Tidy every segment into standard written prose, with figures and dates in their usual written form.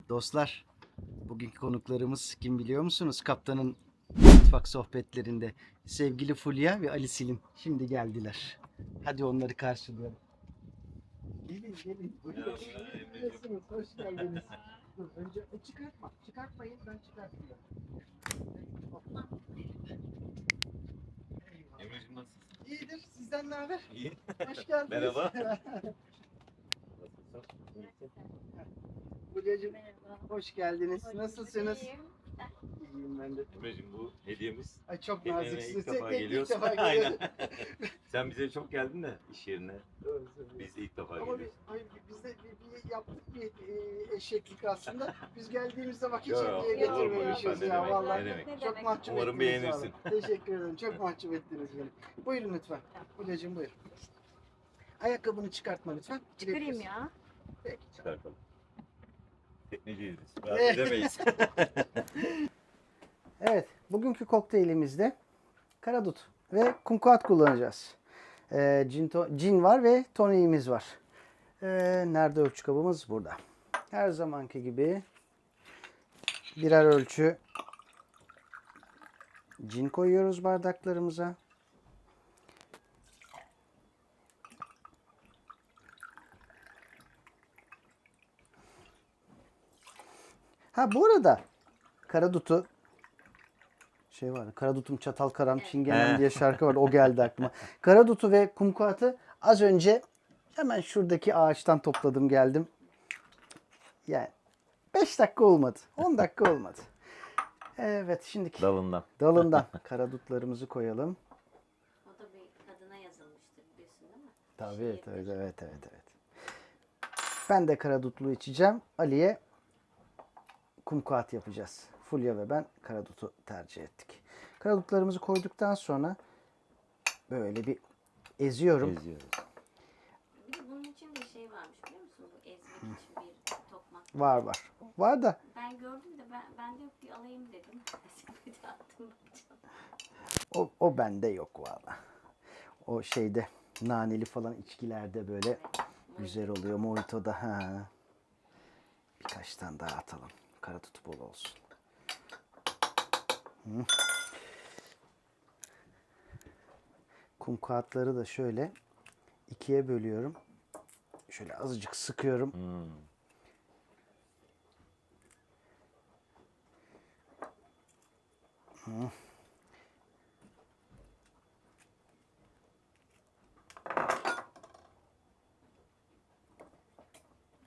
Dostlar, bugünkü konuklarımız kim biliyor musunuz? Kaptanın mutfak sohbetlerinde sevgili Fulya ve Ali Silin şimdi geldiler. Hadi onları karşılayalım. Gelin gelin. Buyurun. Nasılsınız? Hoş geldiniz. Dur, önce çıkartma. Çıkartmayın, ben çıkartmıyorum. Emre'cim nasılsın? İyidir. Sizden ne haber? İyi. Hoş geldiniz. Merhaba. Fulya'cığım Merhaba. hoş geldiniz. Hoş Nasılsınız? bulduk. İyiyim ben de. Emre'cim bu hediyemiz. Ay, çok Teknene naziksiniz. ilk defa Tek geliyorsun. defa Aynen. geliyorum. Sen bize çok geldin de iş yerine. Doğru söylüyorsun. Biz de ilk defa Ama geliyoruz. biz de bir yaptık bir eşeklik aslında. Biz geldiğimizde vakit Yo, yo, çekmeye olur mu getirmemişiz lütfen, ne ya demek, vallahi. ne demek. Çok mahcup Umarım ettiniz beğenirsin. vallahi. Teşekkür ederim. Çok mahcup ettiniz beni. Buyurun lütfen. Fulya'cığım buyur. Ayakkabını çıkartma lütfen. Çıkarayım Girebilirsin. ya. Peki. Çıkartalım. Tekneciyiz biz. Rahat Evet. edemeyiz. Evet, bugünkü kokteylimizde karadut ve kumkuat kullanacağız. Cin var ve toniğimiz var. Nerede ölçü kabımız? Burada. Her zamanki gibi birer ölçü cin koyuyoruz bardaklarımıza. Ha, bu arada karadutu vardı. Karadutum çatal karam çingenem He. diye şarkı vardı. O geldi aklıma. Karadutu ve kumkuatı az önce hemen şuradaki ağaçtan topladım geldim. Yani 5 dakika olmadı. 10 dakika olmadı. Evet, şimdi Dalından. dalından karadutlarımızı koyalım. O da bir kadına yazılmıştır biliyorsun değil mi? Tabii. Evet. Ben de karadutlu içeceğim. Ali'ye kumkuat yapacağız. Fulya ve ben karadutu tercih ettik. Karadutlarımızı koyduktan sonra böyle bir eziyorum. Geziyoruz. Bir de bunun için bir şey varmış biliyor musun? Bu ezmek için bir tokmak. Var. Var da Ben gördüm de ben de yok bir alayım dedim. Bir de attım bakacağım. o bende yok valla. O şeyde naneli falan içkilerde böyle güzel oluyor. Mojito'da. Ha. Birkaç tane daha atalım. Karadut bol olsun. Hı. Kumkuatları da şöyle ikiye bölüyorum. Şöyle azıcık sıkıyorum. Hı.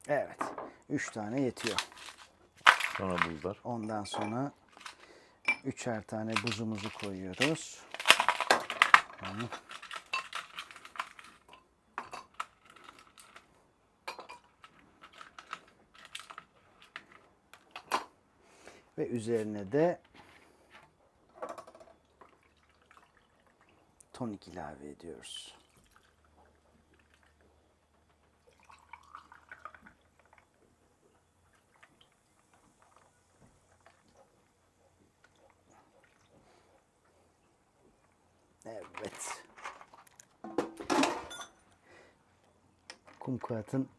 Evet. 3 tane yetiyor. Sonra buzlar. Ondan sonra 3'er tane buzumuzu koyuyoruz. Hı. Ve üzerine de tonik ilave ediyoruz. Evet. Kumkuatın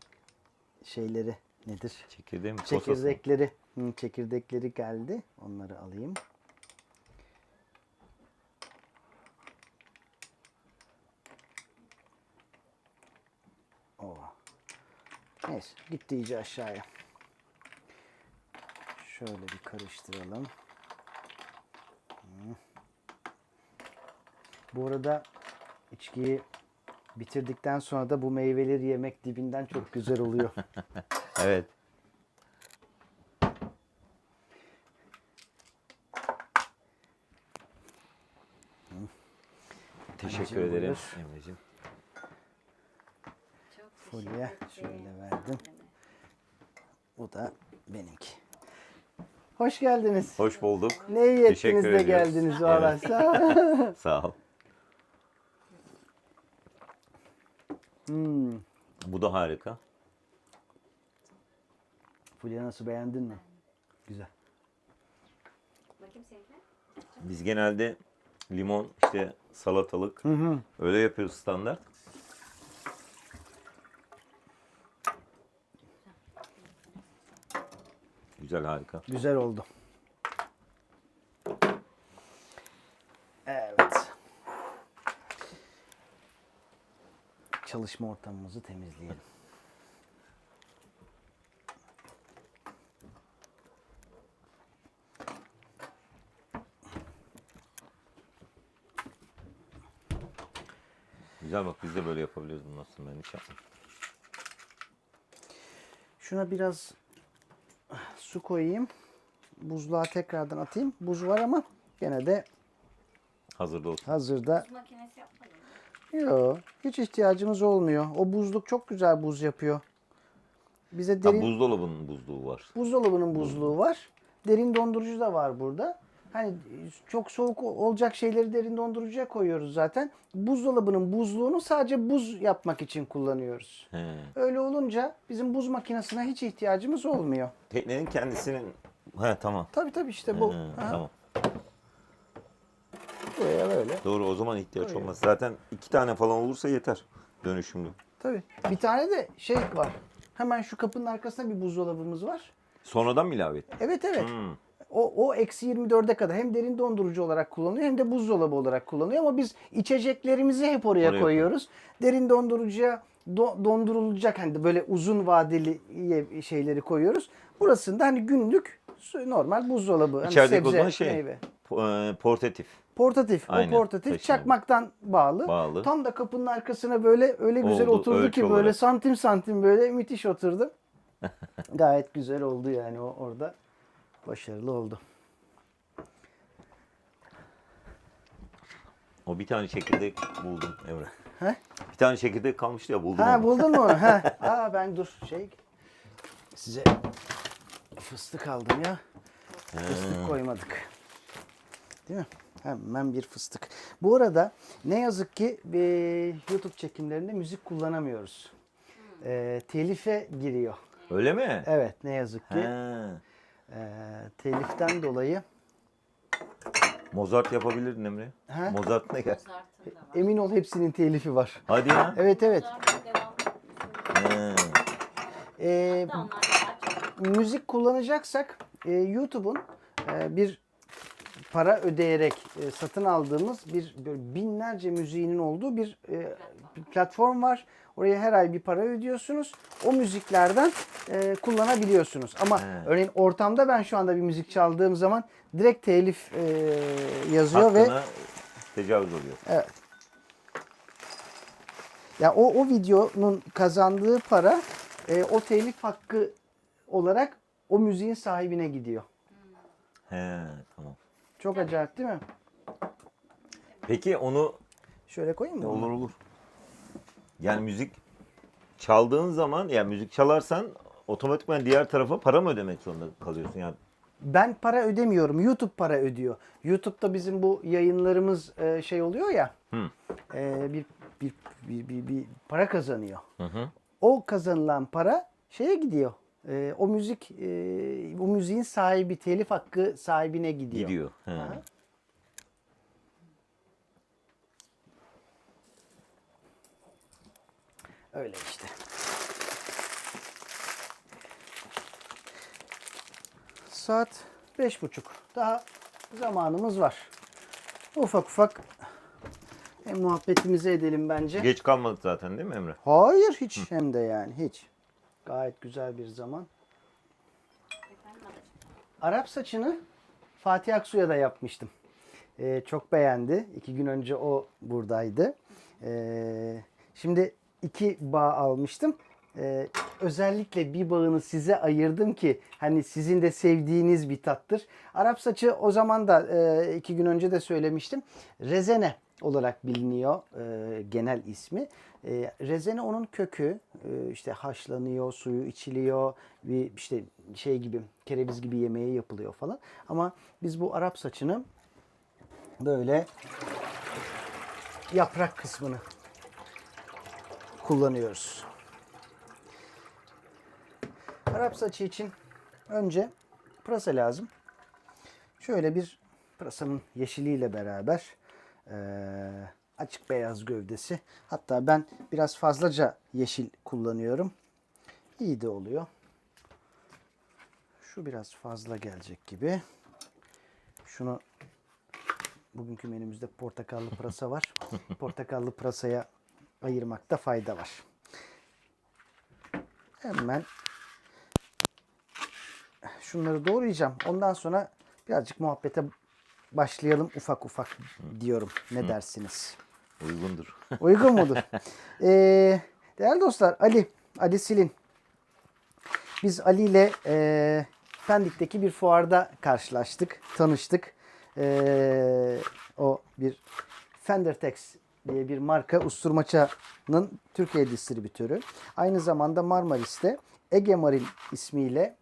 şeyleri nedir? Çekirdeği mi? Çekirdekleri. Çekirdekleri geldi. Onları alayım. Neyse, gitti iyice aşağıya. Şöyle bir karıştıralım. Bu arada içkiyi bitirdikten sonra da bu meyveleri yemek dibinden çok güzel oluyor. Evet. Teşekkür Anneciğim, ederim buyur. Emre'cim. Çok Fulya, teşekkür ederim. şöyle verdim. Bu da benimki. Hoş geldiniz. Hoş bulduk. Ne iyi ettiniz Teşekkür de ediyoruz. geldiniz valla. Evet. Sağ ol. Sağ ol. Bu da harika. Fulya, nasıl, beğendin mi? Güzel. Bakayım seninki. Biz genelde limon, işte salatalık öyle yapıyoruz standart. Güzel, harika. Güzel oldu. Evet. Çalışma ortamımızı temizleyelim. Güzel, bak biz de böyle yapabiliyoruz bunu aslında, ben hiç yapmadım. Şuna biraz su koyayım. Buzluğa tekrardan atayım. Buz var ama gene de Hazırda olsun. hazırda. Buz makinesi yapmadın mı? Yok, hiç ihtiyacımız olmuyor. O buzluk çok güzel buz yapıyor. Bize Ha, derin buzdolabının buzluğu var. buzdolabının buzluğu var. Derin dondurucu da var burada. Hani çok soğuk olacak şeyleri derin dondurucuya koyuyoruz zaten. Buzdolabının buzluğunu sadece buz yapmak için kullanıyoruz. He. Öyle olunca bizim buz makinesine hiç ihtiyacımız olmuyor. Teknenin kendisinin... He, tamam. Tabii işte bu. He, Ha, tamam. buraya böyle. Doğru, o zaman ihtiyaç Koyuyor. olmaz. Zaten 2 tane falan olursa yeter. Dönüşümlü. Tabii. Bir tane de şey var. Hemen şu kapının arkasında bir buzdolabımız var. Sonradan mı ilave ettin? Evet. Hmm. O eksi 24'e kadar hem derin dondurucu olarak kullanıyor hem de buzdolabı olarak kullanıyor. Ama biz içeceklerimizi hep oraya koyuyoruz. Derin dondurucuya dondurulacak hani böyle uzun vadeli şeyleri koyuyoruz. Burasında hani günlük normal buzdolabı. Hani İçerideki o sebze, zaman şey, meyve. portatif. Portatif. Aynen, O portatif taşınabilir. çakmaktan bağlı. Bağlı. Tam da kapının arkasına böyle öyle güzel Oldu, oturdu ölçü ki böyle olarak. santim santim böyle müthiş oturdu. Gayet güzel oldu yani orada. Başarılı oldu. O bir tane çekirdek buldum Emre. He? Bir tane çekirdek kalmıştı ya, buldum Ha onu. buldun mu onu? Ha. Ben dur size fıstık aldım ya. Fıstık koymadık. Değil mi? Hemen bir fıstık. Bu arada ne yazık ki YouTube çekimlerinde müzik kullanamıyoruz. Telife giriyor. Öyle mi? Evet ne yazık ki. He. Teliften dolayı Mozart yapabilirdin Emre. He? Mozart ne gel? Mozart'ın da var. emin ol hepsinin telifi var. Hadi ya. Evet. Mozart'ın devam. He. Hatta onlar daha çok. Müzik kullanacaksak YouTube'un bir para ödeyerek satın aldığımız böyle binlerce müziğinin olduğu bir platform var. Oraya her ay bir para ödüyorsunuz. O müziklerden kullanabiliyorsunuz. Ama örneğin ortamda ben şu anda bir müzik çaldığım zaman direkt telif yazıyor ve Hakkına tecavüz oluyor. evet. Ya o videonun kazandığı para o telif hakkı olarak o müziğin sahibine gidiyor. He, tamam. Çok acayip değil mi? Peki onu Şöyle koyayım mı? olur olur. Yani müzik çaldığın zaman, yani müzik çalarsan otomatikman diğer tarafa para mı ödemek zorunda kalıyorsun yani? Ben para ödemiyorum. YouTube para ödüyor. YouTube'da bizim bu yayınlarımız şey oluyor ya. Bir para kazanıyor. Hı. O kazanılan para şeye gidiyor. O müziğin sahibi, telif hakkı sahibine gidiyor. Gidiyor. He. Ha. Öyle işte. Saat 5:30. Daha zamanımız var. Ufak ufak muhabbetimizi edelim bence. Geç kalmadık zaten değil mi Emre? Hayır hiç hem de yani hiç. Gayet güzel bir zaman. Efendim alacağım. Arap saçını Fatih Aksu'ya da yapmıştım. Çok beğendi. 2 gün önce o buradaydı. Şimdi 2 bağ almıştım. Özellikle bir bağını size ayırdım ki hani sizin de sevdiğiniz bir tattır. Arap saçı o zaman da 2 gün önce de söylemiştim. Rezene olarak biliniyor genel ismi. Rezene onun kökü, işte haşlanıyor, suyu içiliyor, bir işte şey gibi kereviz gibi yemeği yapılıyor falan. Ama biz bu Arap saçını böyle yaprak kısmını kullanıyoruz. Arap saçı için önce pırasa lazım. Şöyle bir pırasanın yeşiliyle beraber açık beyaz gövdesi. Hatta ben biraz fazlaca yeşil kullanıyorum. İyi de oluyor. Şu biraz fazla gelecek gibi. Şunu, bugünkü menümüzde portakallı pırasa var. Portakallı pırasaya ayırmakta fayda var. Hemen şunları doğrayacağım. Ondan sonra birazcık muhabbete başlayalım ufak ufak diyorum. Ne dersiniz? Uygundur. Uygun mudur? Değerli dostlar, Ali Silin. Biz Ali ile Pendik'teki bir fuarda karşılaştık, tanıştık. O bir Fendertex diye bir marka usturmaçanın Türkiye distribütörü. Aynı zamanda Marmaris'te Ege Marin ismiyle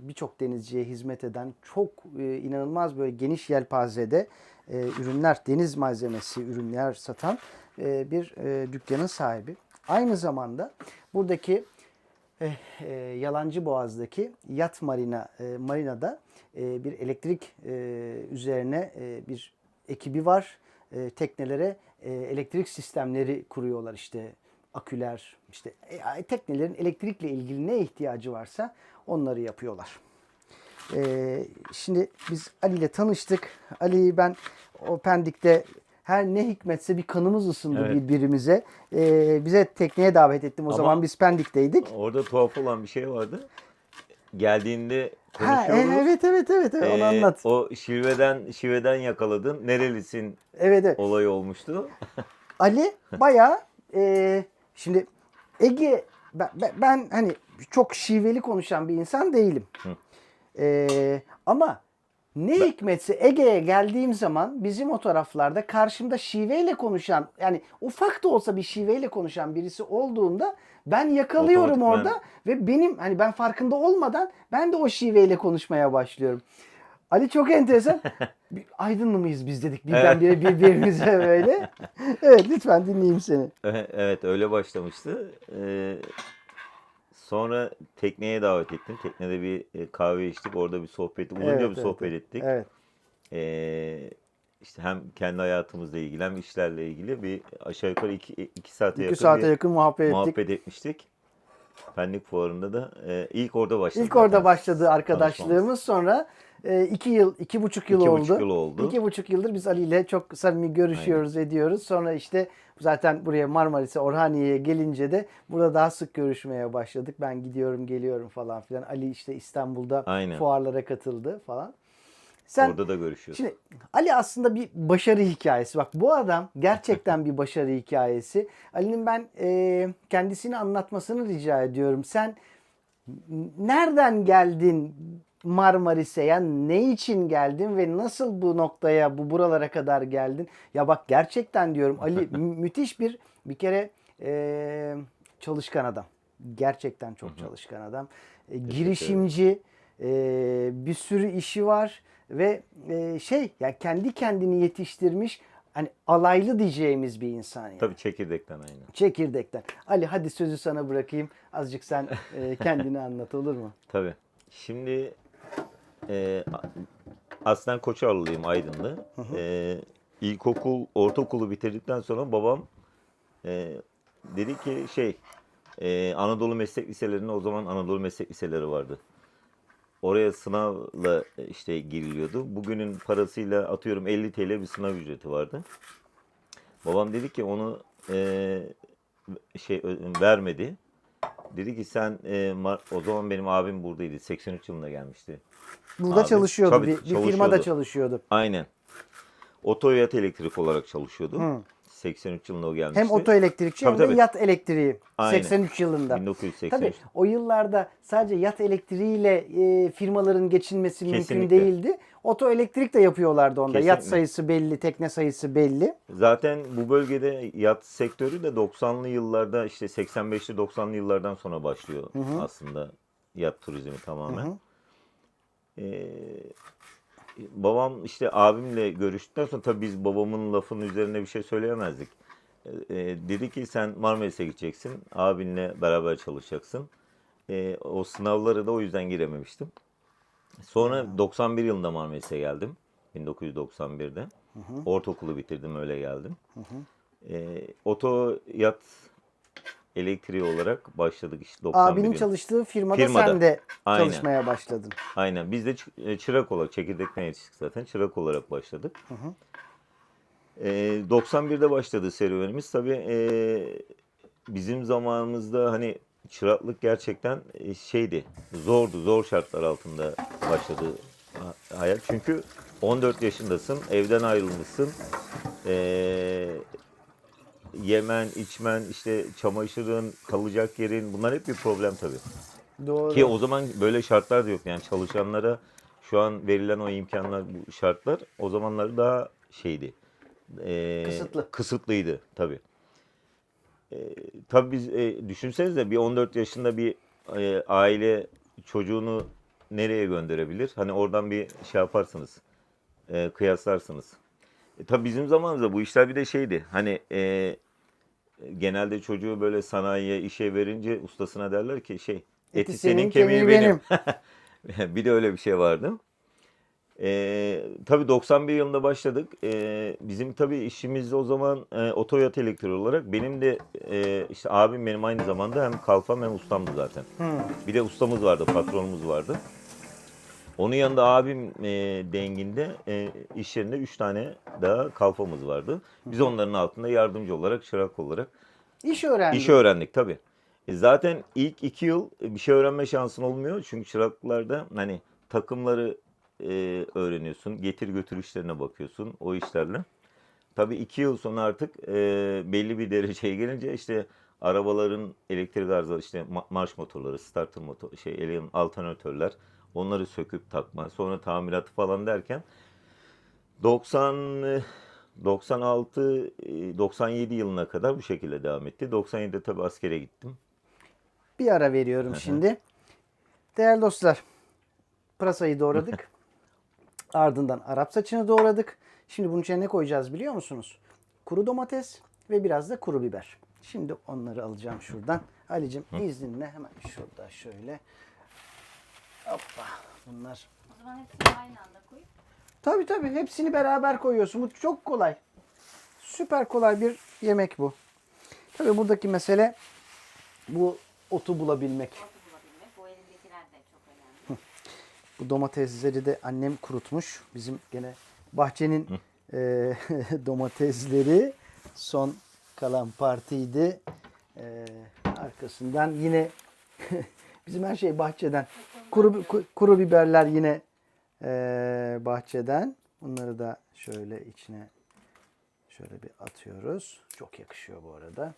birçok denizciye hizmet eden, çok inanılmaz böyle geniş yelpazede ürünler, deniz malzemesi ürünler satan bir dükkanın sahibi. Aynı zamanda buradaki Yalancı Boğaz'daki Yat Marina'da bir elektrik üzerine bir ekibi var. Teknelere elektrik sistemleri kuruyorlar, işte aküler, işte teknelerin elektrikle ilgili ne ihtiyacı varsa onları yapıyorlar. Şimdi biz Ali ile tanıştık. Ali'yi ben o Pendik'te her ne hikmetse bir kanımız ısındı Evet. birbirimize. Bize tekneye davet ettim. O Ama zaman biz Pendik'teydik. Orada tuhaf olan bir şey vardı. Geldiğinde Ha, konuşuyoruz. evet, onu anlat. O şiveden yakaladın. Nerelisin Evet. olayı olmuştu. Ali bayağı şimdi Ege, ben hani çok şiveli konuşan bir insan değilim. Ama ne hikmetse Ege'ye geldiğim zaman bizim o taraflarda karşımda şiveyle konuşan, yani ufak da olsa bir şiveyle konuşan birisi olduğunda ben yakalıyorum Otomatikman. orada ve benim, hani ben farkında olmadan ben de o şiveyle konuşmaya başlıyorum. Ali çok enteresan. Aydınlı mıyız biz dedik birdenbire birbirimize böyle. Evet, lütfen dinleyeyim seni. Evet, öyle başlamıştı. Sonra tekneye davet ettim. Teknede bir kahve içtik. Orada bir sohbet, uzunca bir sohbet ettik. Evet. İşte hem kendi hayatımızla ilgili hem işlerle ilgili bir aşağı yukarı 2 saate 2 yakın saate bir yakın muhabbet ettik. muhabbet etmiştik. Pendik Fuarı'nda da ilk orada başladı. İlk orada zaten başladı arkadaşlığımız. Sonra 2,5 yıl 2,5 oldu. yıl oldu. 2,5 yıldır biz Ali ile çok samimi görüşüyoruz, ediyoruz. Sonra işte zaten buraya Marmaris'e, Orhaniye'ye gelince de burada daha sık görüşmeye başladık. Ben gidiyorum, geliyorum falan filan. Ali işte İstanbul'da Aynen. fuarlara katıldı falan. Orada da görüşüyoruz. Şimdi Ali aslında bir başarı hikayesi. Bak, bu adam gerçekten bir başarı hikayesi. Ali'nin ben kendisini anlatmasını rica ediyorum. Sen nereden geldin Marmaris'e? Yani ne için geldin ve nasıl bu noktaya, buralara kadar geldin? Ya bak, gerçekten diyorum Ali müthiş bir kere çalışkan adam. Gerçekten çok çalışkan adam. Girişimci, bir sürü işi var ve yani kendi kendini yetiştirmiş, hani alaylı diyeceğimiz bir insan yani. Tabii çekirdekten aynen. Çekirdekten. Ali, hadi sözü sana bırakayım. Azıcık sen kendini anlat, olur mu? Tabii. Şimdi aslen Koçarlılıyım, Aydınlı. İlkokul, ortaokulu bitirdikten sonra babam dedi ki Anadolu Meslek Liselerine, o zaman Anadolu Meslek Liseleri vardı. Oraya sınavla işte giriliyordu. Bugünün parasıyla atıyorum 50 TL bir sınav ücreti vardı. Babam dedi ki onu vermedi. Dedi ki sen o zaman benim abim buradaydı. 83 yılında gelmişti. Burada Abi, çalışıyordu. tabii, Bir firmada çalışıyordu. çalışıyordu. Aynen. Otoyat elektrik olarak çalışıyordu. Hı. 83 yılında o gelmişti. Hem otoelektrikçi Tabii, hem de tabii. yat elektriği. Aynen. 83 yılında. 1983. Tabii o yıllarda sadece yat elektriğiyle firmaların geçinmesi mümkün Kesinlikle. değildi. Otoelektrik de yapıyorlardı onda. Yat Kesinlikle. sayısı belli, tekne sayısı belli. Zaten bu bölgede yat sektörü de 90'lı yıllarda, işte 85'li 90'lı yıllardan sonra başlıyor aslında yat turizmi tamamen. Babam işte abimle görüştükten sonra tabii biz babamın lafının üzerine bir şey söyleyemezdik. Dedi ki sen Marmaris'e gideceksin, abinle beraber çalışacaksın. O sınavları da o yüzden girememiştim. Sonra 91 yılında Marmaris'e geldim. 1991'de. Ortaokulu bitirdim, öyle geldim. Oto yat elektriği olarak başladık işte 91 Abinin yılında. çalıştığı firmada, Firmada. sen de Aynen. çalışmaya başladın. Aynen. Biz de çırak olarak, çekirdekten yetiştik zaten. Çırak olarak başladık. 91'de başladı serüvenimiz. Tabii bizim zamanımızda hani çıraklık gerçekten şeydi. Zordu. Zor şartlar altında başladı hayat. Çünkü 14 yaşındasın. Evden ayrılmışsın. Yemen, içmen, işte çamaşırın, kalacak yerin, bunlar hep bir problem tabii. Doğru. Ki o zaman böyle şartlar da yok. Yani çalışanlara şu an verilen o imkanlar, bu şartlar o zamanları daha şeydi. Kısıtlı. Kısıtlıydı tabii. Tabii biz düşünsenize bir 14 yaşında bir aile çocuğunu nereye gönderebilir? Hani oradan bir şey yaparsınız, kıyaslarsınız. Tabii bizim zamanımızda bu işler bir de şeydi. Hani genelde çocuğu böyle sanayiye, işe verince ustasına derler ki şey, eti senin, kemiği benim. Bir de öyle bir şey vardı. Tabii 91 yılında başladık. Bizim tabii işimiz o zaman otoyat elektriği olarak. Benim de işte abim benim aynı zamanda hem kalfam hem ustamdı zaten. Bir de ustamız vardı, patronumuz vardı. Onun yanında abim denginde iş yerinde 3 tane daha kalfamız vardı. Biz onların altında yardımcı olarak, çırak olarak İş öğrendin. İşi öğrendik tabii. Zaten ilk 2 yıl bir şey öğrenme şansın olmuyor. Çünkü çıraklıklarda hani takımları öğreniyorsun. Getir götür işlerine bakıyorsun o işlerle. Tabii 2 yıl sonra artık belli bir dereceye gelince işte arabaların elektrik arızaları, işte marş motorları, starter motor, alternatörler, onları söküp takma, sonra tamiratı falan derken 90 96 97 yılına kadar bu şekilde devam etti. 97'de tabii askere gittim. Bir ara veriyorum şimdi. Değerli dostlar, pırasayı doğradık. Ardından Arap saçını doğradık. Şimdi bunun içine ne koyacağız biliyor musunuz? Kuru domates ve biraz da kuru biber. Şimdi onları alacağım şuradan. Ali'cim izninle hemen şurada şöyle. Hoppa. Bunlar. O zaman hepsini aynı anda koyup Tabii hepsini beraber koyuyorsun. Bu çok kolay. Süper kolay bir yemek bu. Tabii buradaki mesele bu otu bulabilmek. otu bulabilmek. Bu elindekiler de çok önemli. Bu domatesleri de annem kurutmuş. Bizim gene bahçenin domatesleri son kalan partiydi. Arkasından yine bizim her şey bahçeden. Kuru biberler yine bahçeden. Bunları da şöyle içine şöyle bir atıyoruz. Çok yakışıyor bu arada.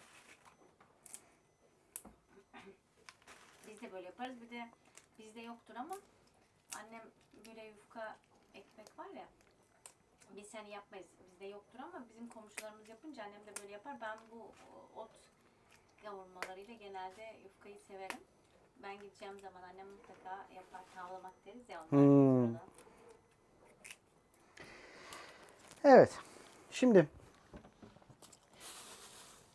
Biz de böyle yaparız. Bir de bizde yoktur ama annem böyle yufka ekmek var ya, biz hani yapmayız. Bizde yoktur ama bizim komşularımız yapınca annem de böyle yapar. Ben bu ot kavurmalarıyla genelde yufkayı severim. Ben gideceğim zaman annem mutlaka yapar. Tavlamak deriz ya onlar. Evet. Şimdi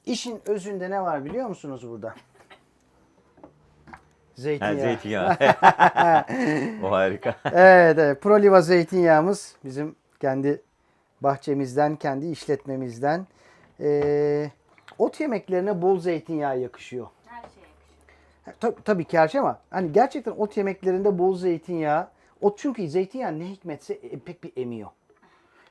işin özünde ne var biliyor musunuz burada? Zeytinyağı. Zeytinyağı. O harika. Evet. Proliva zeytinyağımız bizim kendi bahçemizden, kendi işletmemizden. Ot yemeklerine bol zeytinyağı yakışıyor. Her şeye yakışıyor. Tabii ki her şey ama hani gerçekten ot yemeklerinde bol zeytinyağı. Ot çünkü zeytinyağı ne hikmetse pek bir emiyor.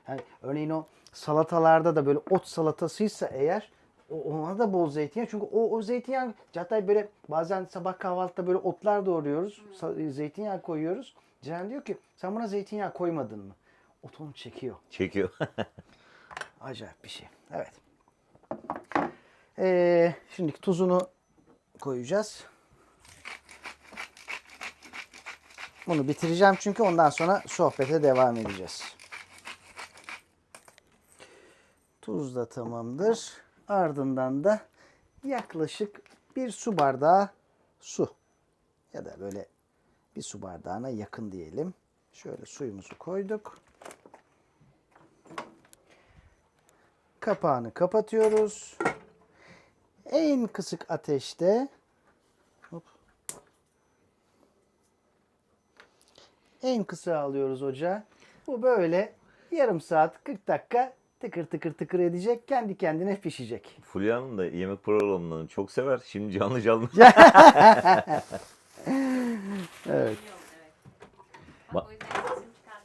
Yani örneğin o salatalarda da böyle ot salatasıysa eğer ona da bol zeytinyağı. Çünkü o zeytinyağı, hatta böyle bazen sabah kahvaltıda böyle otlar doğruyoruz. Zeytinyağı koyuyoruz. Ceren diyor ki sen buna zeytinyağı koymadın mı? Ot onu çekiyor. Çekiyor. Acayip bir şey. Evet. Şimdi tuzunu koyacağız. Bunu bitireceğim çünkü ondan sonra sohbete devam edeceğiz. Tuz da tamamdır. Ardından da yaklaşık bir su bardağı su. Ya da böyle bir su bardağına yakın diyelim. Şöyle suyumuzu koyduk. Kapağını kapatıyoruz. En kısık ateşte en kısa alıyoruz ocağa. Bu böyle yarım saat 40 dakika tıkır tıkır tıkır edecek, kendi kendine pişecek. Fulya Hanım da yemek programlarını çok sever. Şimdi canlı canlı. Evet. Bak o yüzden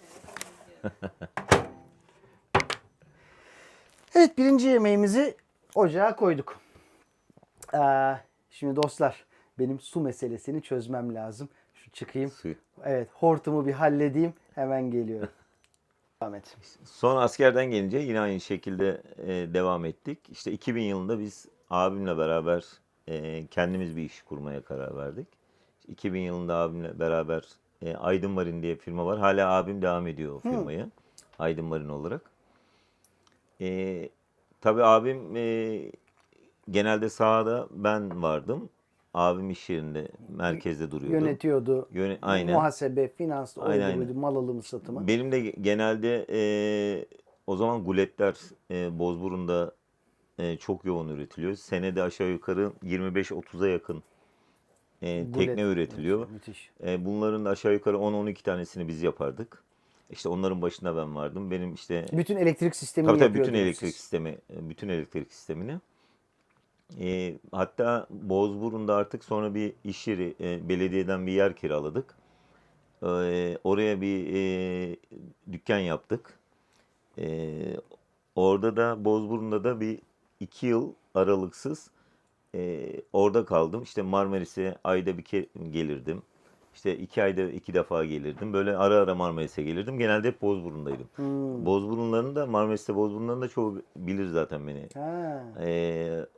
sesim çıkarmıyor. Evet, birinci yemeğimizi ocağa koyduk. Şimdi dostlar, benim su meselesini çözmem lazım. Şu çıkayım. Suyu. Evet, hortumu bir halledeyim. Hemen geliyorum. Devam et. Sonra askerden gelince yine aynı şekilde devam ettik. İşte 2000 yılında biz abimle beraber kendimiz bir iş kurmaya karar verdik. 2000 yılında abimle beraber Aydın Marin diye firma var. Hala abim devam ediyor o firmayı. Aydın Marin olarak. Tabii abim genelde sahada ben vardım. Abim iş yerinde, merkezde duruyordu. Yönetiyordu. Aynen. Muhasebe, finans, oydu Aynen. buydu, mal alımı satımı. Benim de genelde o zaman guletler Bozburun'da çok yoğun üretiliyor. Senede aşağı yukarı 25-30'a yakın tekne Gulet üretiliyor. müthiş. Bunların da aşağı yukarı 10-12 tanesini biz yapardık. İşte onların başında ben vardım. Benim işte Bütün elektrik sistemini tabii bütün yapıyordunuz elektrik siz. sistemi, bütün elektrik sistemini. Hatta Bozburun'da artık sonra bir iş yeri, belediyeden bir yer kiraladık. Oraya bir dükkan yaptık. Orada da Bozburun'da da bir 2 yıl aralıksız orada kaldım. İşte Marmaris'e ayda bir gelirdim. İşte 2 ayda 2 defa gelirdim. Böyle ara ara Marmaris'e gelirdim. Genelde hep Bozburun'daydım. Bozburunların da Marmaris'te Bozburunların da çoğu bilir zaten beni. Ha.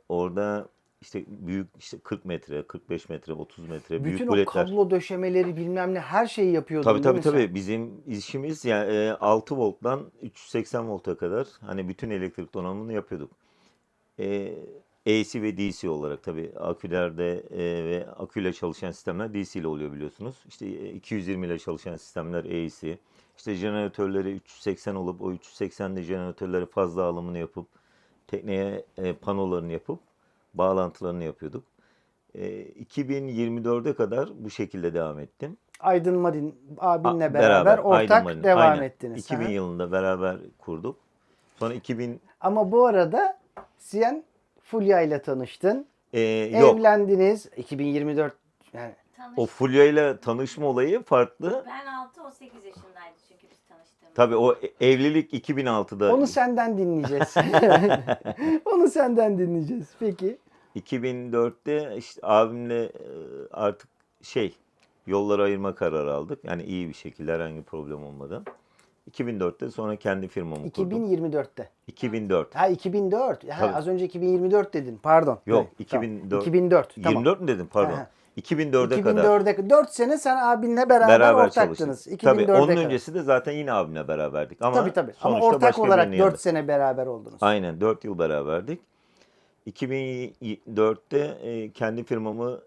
Orada işte büyük işte 40 metre, 45 metre, 30 metre büyük Bütün o guletler. kablo döşemeleri bilmem ne her şeyi yapıyordun Tabii değil mi tabii sen? tabii. Bizim işimiz yani 6 volttan 380 volta kadar hani bütün elektrik donanımını yapıyorduk. AC ve DC olarak tabii akülerde ve aküyle çalışan sistemler DC ile oluyor biliyorsunuz. İşte 220 ile çalışan sistemler AC. İşte jeneratörleri 380 olup o 380'de jeneratörleri fazla alımını yapıp tekneye panolarını yapıp bağlantılarını yapıyorduk. 2024'e kadar bu şekilde devam ettim. Aydın Marin abinle Beraber, beraber Aydın ortak Marin. devam Aynen. ettiniz. 2000 Hı hı. yılında beraber kurduk. Sonra 2000 Ama bu arada sen Fulya ile tanıştın. yok. Evlendiniz. 2024 yani O Fulya ile tanışma olayı farklı. Ben 6 o 8 yaşındaydı çünkü biz tanıştığımızda. Tabii o evlilik 2006'da. onu senden dinleyeceğiz. Onu senden dinleyeceğiz. Peki. 2004'te işte abimle artık yolları ayırma kararı aldık. Yani iyi bir şekilde herhangi bir problem olmadan. 2004'te sonra kendi firmamı kurdum. 2024'te. 2004. Ha 2004. Ha, Tabii. az önce 2024 dedin. Pardon. Yok, Evet, tamam. 2004. 2004. Tamam. 24 mü dedim pardon. Aha. 2004'e kadar 2004'e 4 sene sen abinle beraber beraber ortaktınız. çalıştık. Tabii 2004'e onun kadar. öncesi de zaten yine abimle beraberdik. Ama Tabii tabii. Ama sonuçta ortak başka olarak birinin 4 yanında. sene beraber oldunuz. Aynen 4 yıl beraberdik. 2004'te kendi firmamı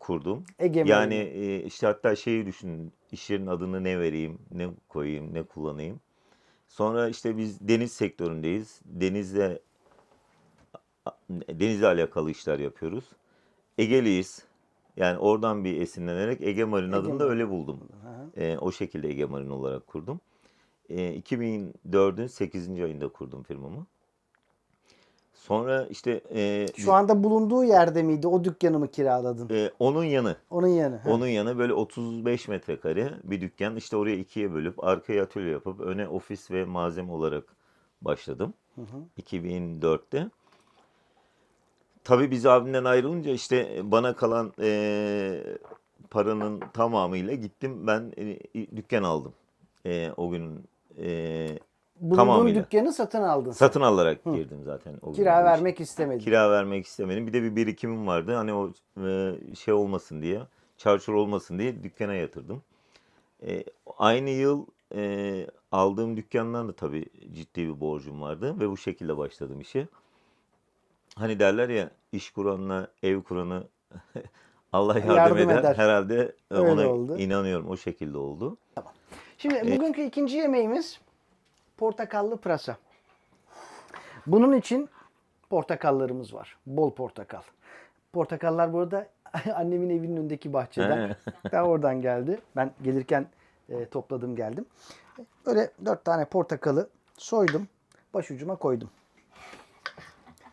kurdum. Ege Yani Marine. işte hatta şeyi düşünün. İş yerinin adını ne vereyim, ne koyayım, ne kullanayım. Sonra işte biz deniz sektöründeyiz. Denizle alakalı işler yapıyoruz. Egeliyiz. Yani oradan bir esinlenerek Ege Marin adını da Marin. öyle buldum. O şekilde Ege Marin olarak kurdum. 2004'ün 8. ayında kurdum firmamı. Sonra işte Şu anda bulunduğu yerde miydi? O dükkanı mı kiraladın? onun yanı. Onun yanı. Ha. Onun yanı böyle 35 metrekare bir dükkan. İşte oraya ikiye bölüp arkaya atölye yapıp öne ofis ve malzeme olarak başladım. 2004'te. Tabii biz abimden ayrılınca işte bana kalan paranın tamamıyla gittim ben dükkan aldım. O gün Bulunduğun tamamıyla. dükkanı satın aldın. Satın alarak girdim zaten. O gün Kira bu işe. vermek istemedin. Kira vermek istemedim. Bir de bir birikimim vardı. Hani o şey olmasın diye, çarçur olmasın diye dükkana yatırdım. Aynı yıl aldığım dükkandan da tabii ciddi bir borcum vardı ve bu şekilde başladım işe. Hani derler ya iş kuranla ev kuranı Allah yardım eder. Herhalde Öyle ona oldu. inanıyorum. O şekilde oldu. Şimdi bugünkü ikinci yemeğimiz portakallı pırasa. Bunun için portakallarımız var. Bol portakal. Portakallar burada annemin evinin önündeki bahçeden. Daha oradan geldi. Ben gelirken topladım geldim. Böyle 4 tane portakalı soydum. Başucuma koydum.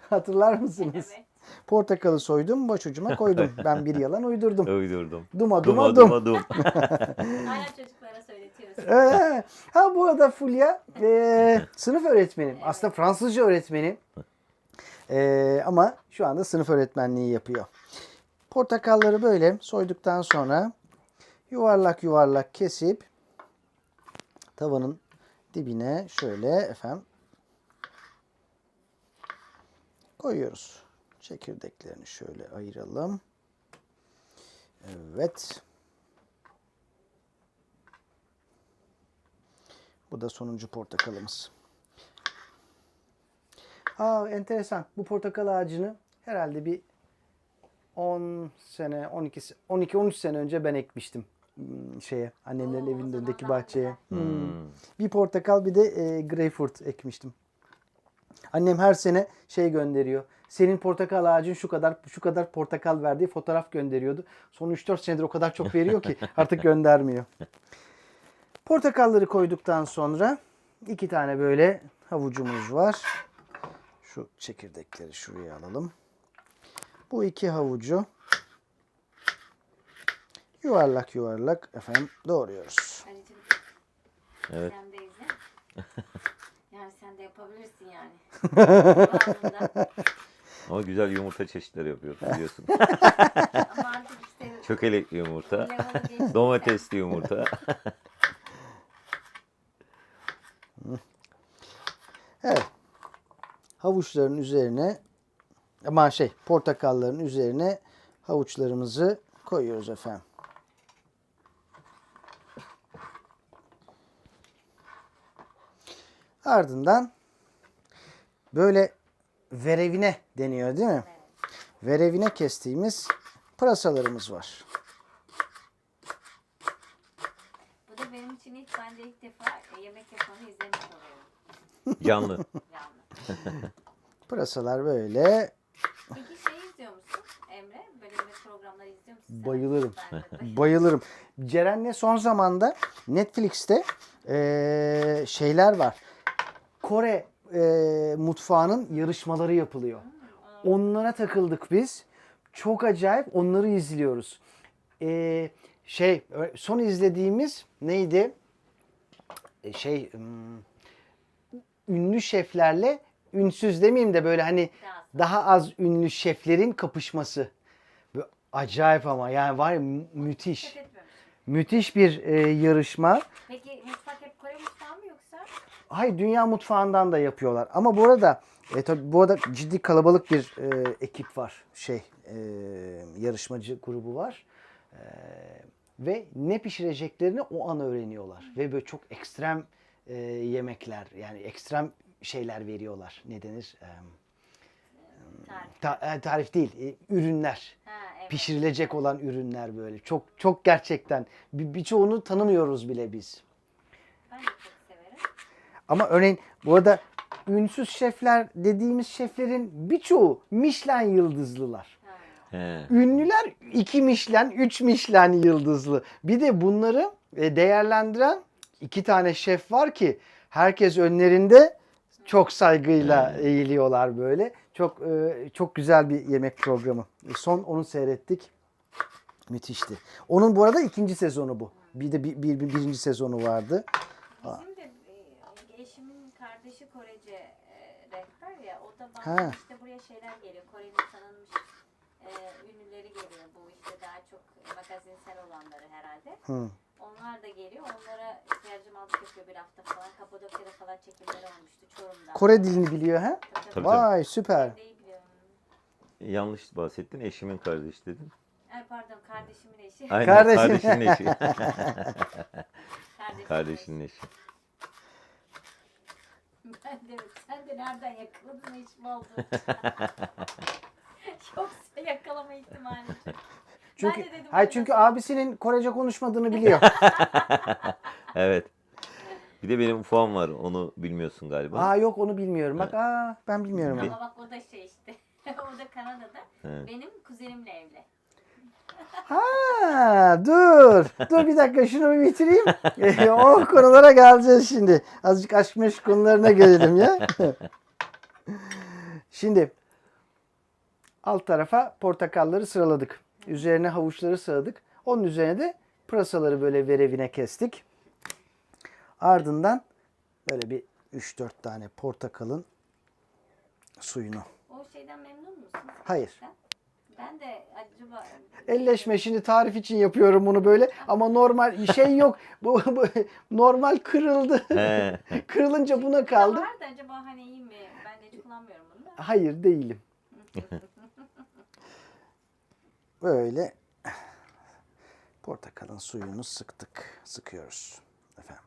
Hatırlar mısınız? Evet. Portakalı soydum, başucuma koydum. Ben bir yalan uydurdum. Uydurdum. Duma Duma dum. duma dum. Hala çocuklara söyletiyoruz. Ha bu arada Fulya sınıf öğretmenim. Aslında Fransızca öğretmenim. Ama şu anda sınıf öğretmenliği yapıyor. Portakalları böyle soyduktan sonra yuvarlak yuvarlak kesip tavanın dibine şöyle efendim koyuyoruz. Çekirdeklerini şöyle ayıralım. Evet. Bu da sonuncu portakalımız. Enteresan. Bu portakal ağacını herhalde bir 10 sene, 12-13 sene önce ben ekmiştim. Annemlerin Oo, evinin o önündeki zaman daha bahçeye. güzel. Bir portakal bir de greyfurt ekmiştim. Annem her sene gönderiyor. Senin portakal ağacın şu kadar portakal verdiği fotoğraf gönderiyordu. Son 3-4 senedir o kadar çok veriyor ki artık göndermiyor. Portakalları koyduktan sonra 2 tane böyle havucumuz var. Şu çekirdekleri şuraya alalım. Bu 2 havucu yuvarlak yuvarlak efendim doğruyoruz. Anneciğim, Evet. sen de izle. Yani sen de yapabilirsin yani. Kıvamında. Ama güzel yumurta çeşitleri yapıyoruz biliyorsun. Ama artık işte Çökelekli yumurta, level'ı geçti. domatesli yumurta. Evet. Havuçların üzerine portakalların üzerine havuçlarımızı koyuyoruz efendim. Ardından böyle verevine deniyor değil mi? Evet. Verevine kestiğimiz pırasalarımız var. Bu da benim için ben de ilk defa yemek yapanı izlemiş oluyorum. Canlı. Canlı. Pırasalar böyle. Peki izliyor musun Emre? Böyle yemek programları izliyor musun sen? Bayılırım. Ben de bayılırım. Bayılırım. Ceren'le son zamanda Netflix'te şeyler var. Kore mutfağının yarışmaları yapılıyor. Onlara takıldık biz. Çok acayip onları izliyoruz. Son izlediğimiz neydi? Ünlü şeflerle ünsüz demeyeyim de böyle hani daha az ünlü şeflerin kapışması. Böyle acayip ama yani var ya müthiş. Dikkat etmemişim. Müthiş bir yarışma. Peki mutfak hep Kore mutfağı mı yoksa? Hayır dünya mutfağından da yapıyorlar. Ama bu arada tabii bu arada ciddi kalabalık bir ekip var. Yarışmacı grubu var. Ve ne pişireceklerini o an öğreniyorlar. Ve böyle çok ekstrem yemekler yani ekstrem şeyler veriyorlar. Ne denir? Tarif değil, ürünler. Ha, evet. Pişirilecek olan ürünler böyle. Çok çok gerçekten birçoğunu tanımıyoruz bile biz. Ben de çok severim. Ama örneğin bu arada ünsüz şefler dediğimiz şeflerin birçoğu Michelin yıldızlılar. Ha. He. Ünlüler 2 Michelin, 3 Michelin yıldızlı. Bir de bunları değerlendiren 2 tane şef var ki herkes önlerinde çok saygıyla eğiliyorlar böyle. Çok çok güzel bir yemek programı. Son onu seyrettik. Müthişti. Onun bu arada 2. sezonu bu. Bir de birinci sezonu vardı. Bizim de eşimin kardeşi Korece rehber ya. O da Ha. bazen işte buraya şeyler geliyor. Kore'nin tanınmış ünlüleri geliyor. Bu işte daha çok magazinsel olanları herhalde. Hı. Onlar da geliyor. Onlara tercümanlık yapıyor bir hafta falan. Kapadokya'da falan çekimleri olmuştu. Çorum'da. Kore dilini biliyor ha? Tabii. Vay süper. Ben de iyi biliyorum. Yanlış bahsettin. Eşimin kardeşi dedin. Ay pardon kardeşimin eşi. Aynen, Kardeşin. kardeşinin eşi. Kardeşimin eşi. Kardeşinin eşi. Ben de sen de nereden yakaladın eşim oldu. Yoksa yakalama ihtimali çok. Çünkü Ben de dedim, hayır ben çünkü nasıl- abisinin Korece konuşmadığını biliyor. Evet. Bir de benim ufağım var. Onu bilmiyorsun galiba. Yok onu bilmiyorum. Bak ben bilmiyorum onu. Ama bak o da işte. O da Kanada'da. Evet. Benim kuzenimle evli. Ha, dur. Dur bir dakika şunu bir bitireyim. O konulara geleceğiz şimdi. Azıcık aşk meşk konularına gelelim ya. Şimdi alt tarafa portakalları sıraladık. Üzerine havuçları sığadık. Onun üzerine de pırasaları böyle verevine kestik. Ardından böyle bir 3-4 tane portakalın suyunu. O şeyden memnun musun? Hayır. Ben de acaba... Elleşme, şimdi tarif için yapıyorum bunu böyle ama normal şey yok. Bu normal kırıldı. He. Kırılınca buna Kaldı. kaldım. Var da acaba hani iyi mi? Ben de hiç kullanmıyorum bunu da. Hayır, değilim. Böyle portakalın suyunu sıkıyoruz efendim.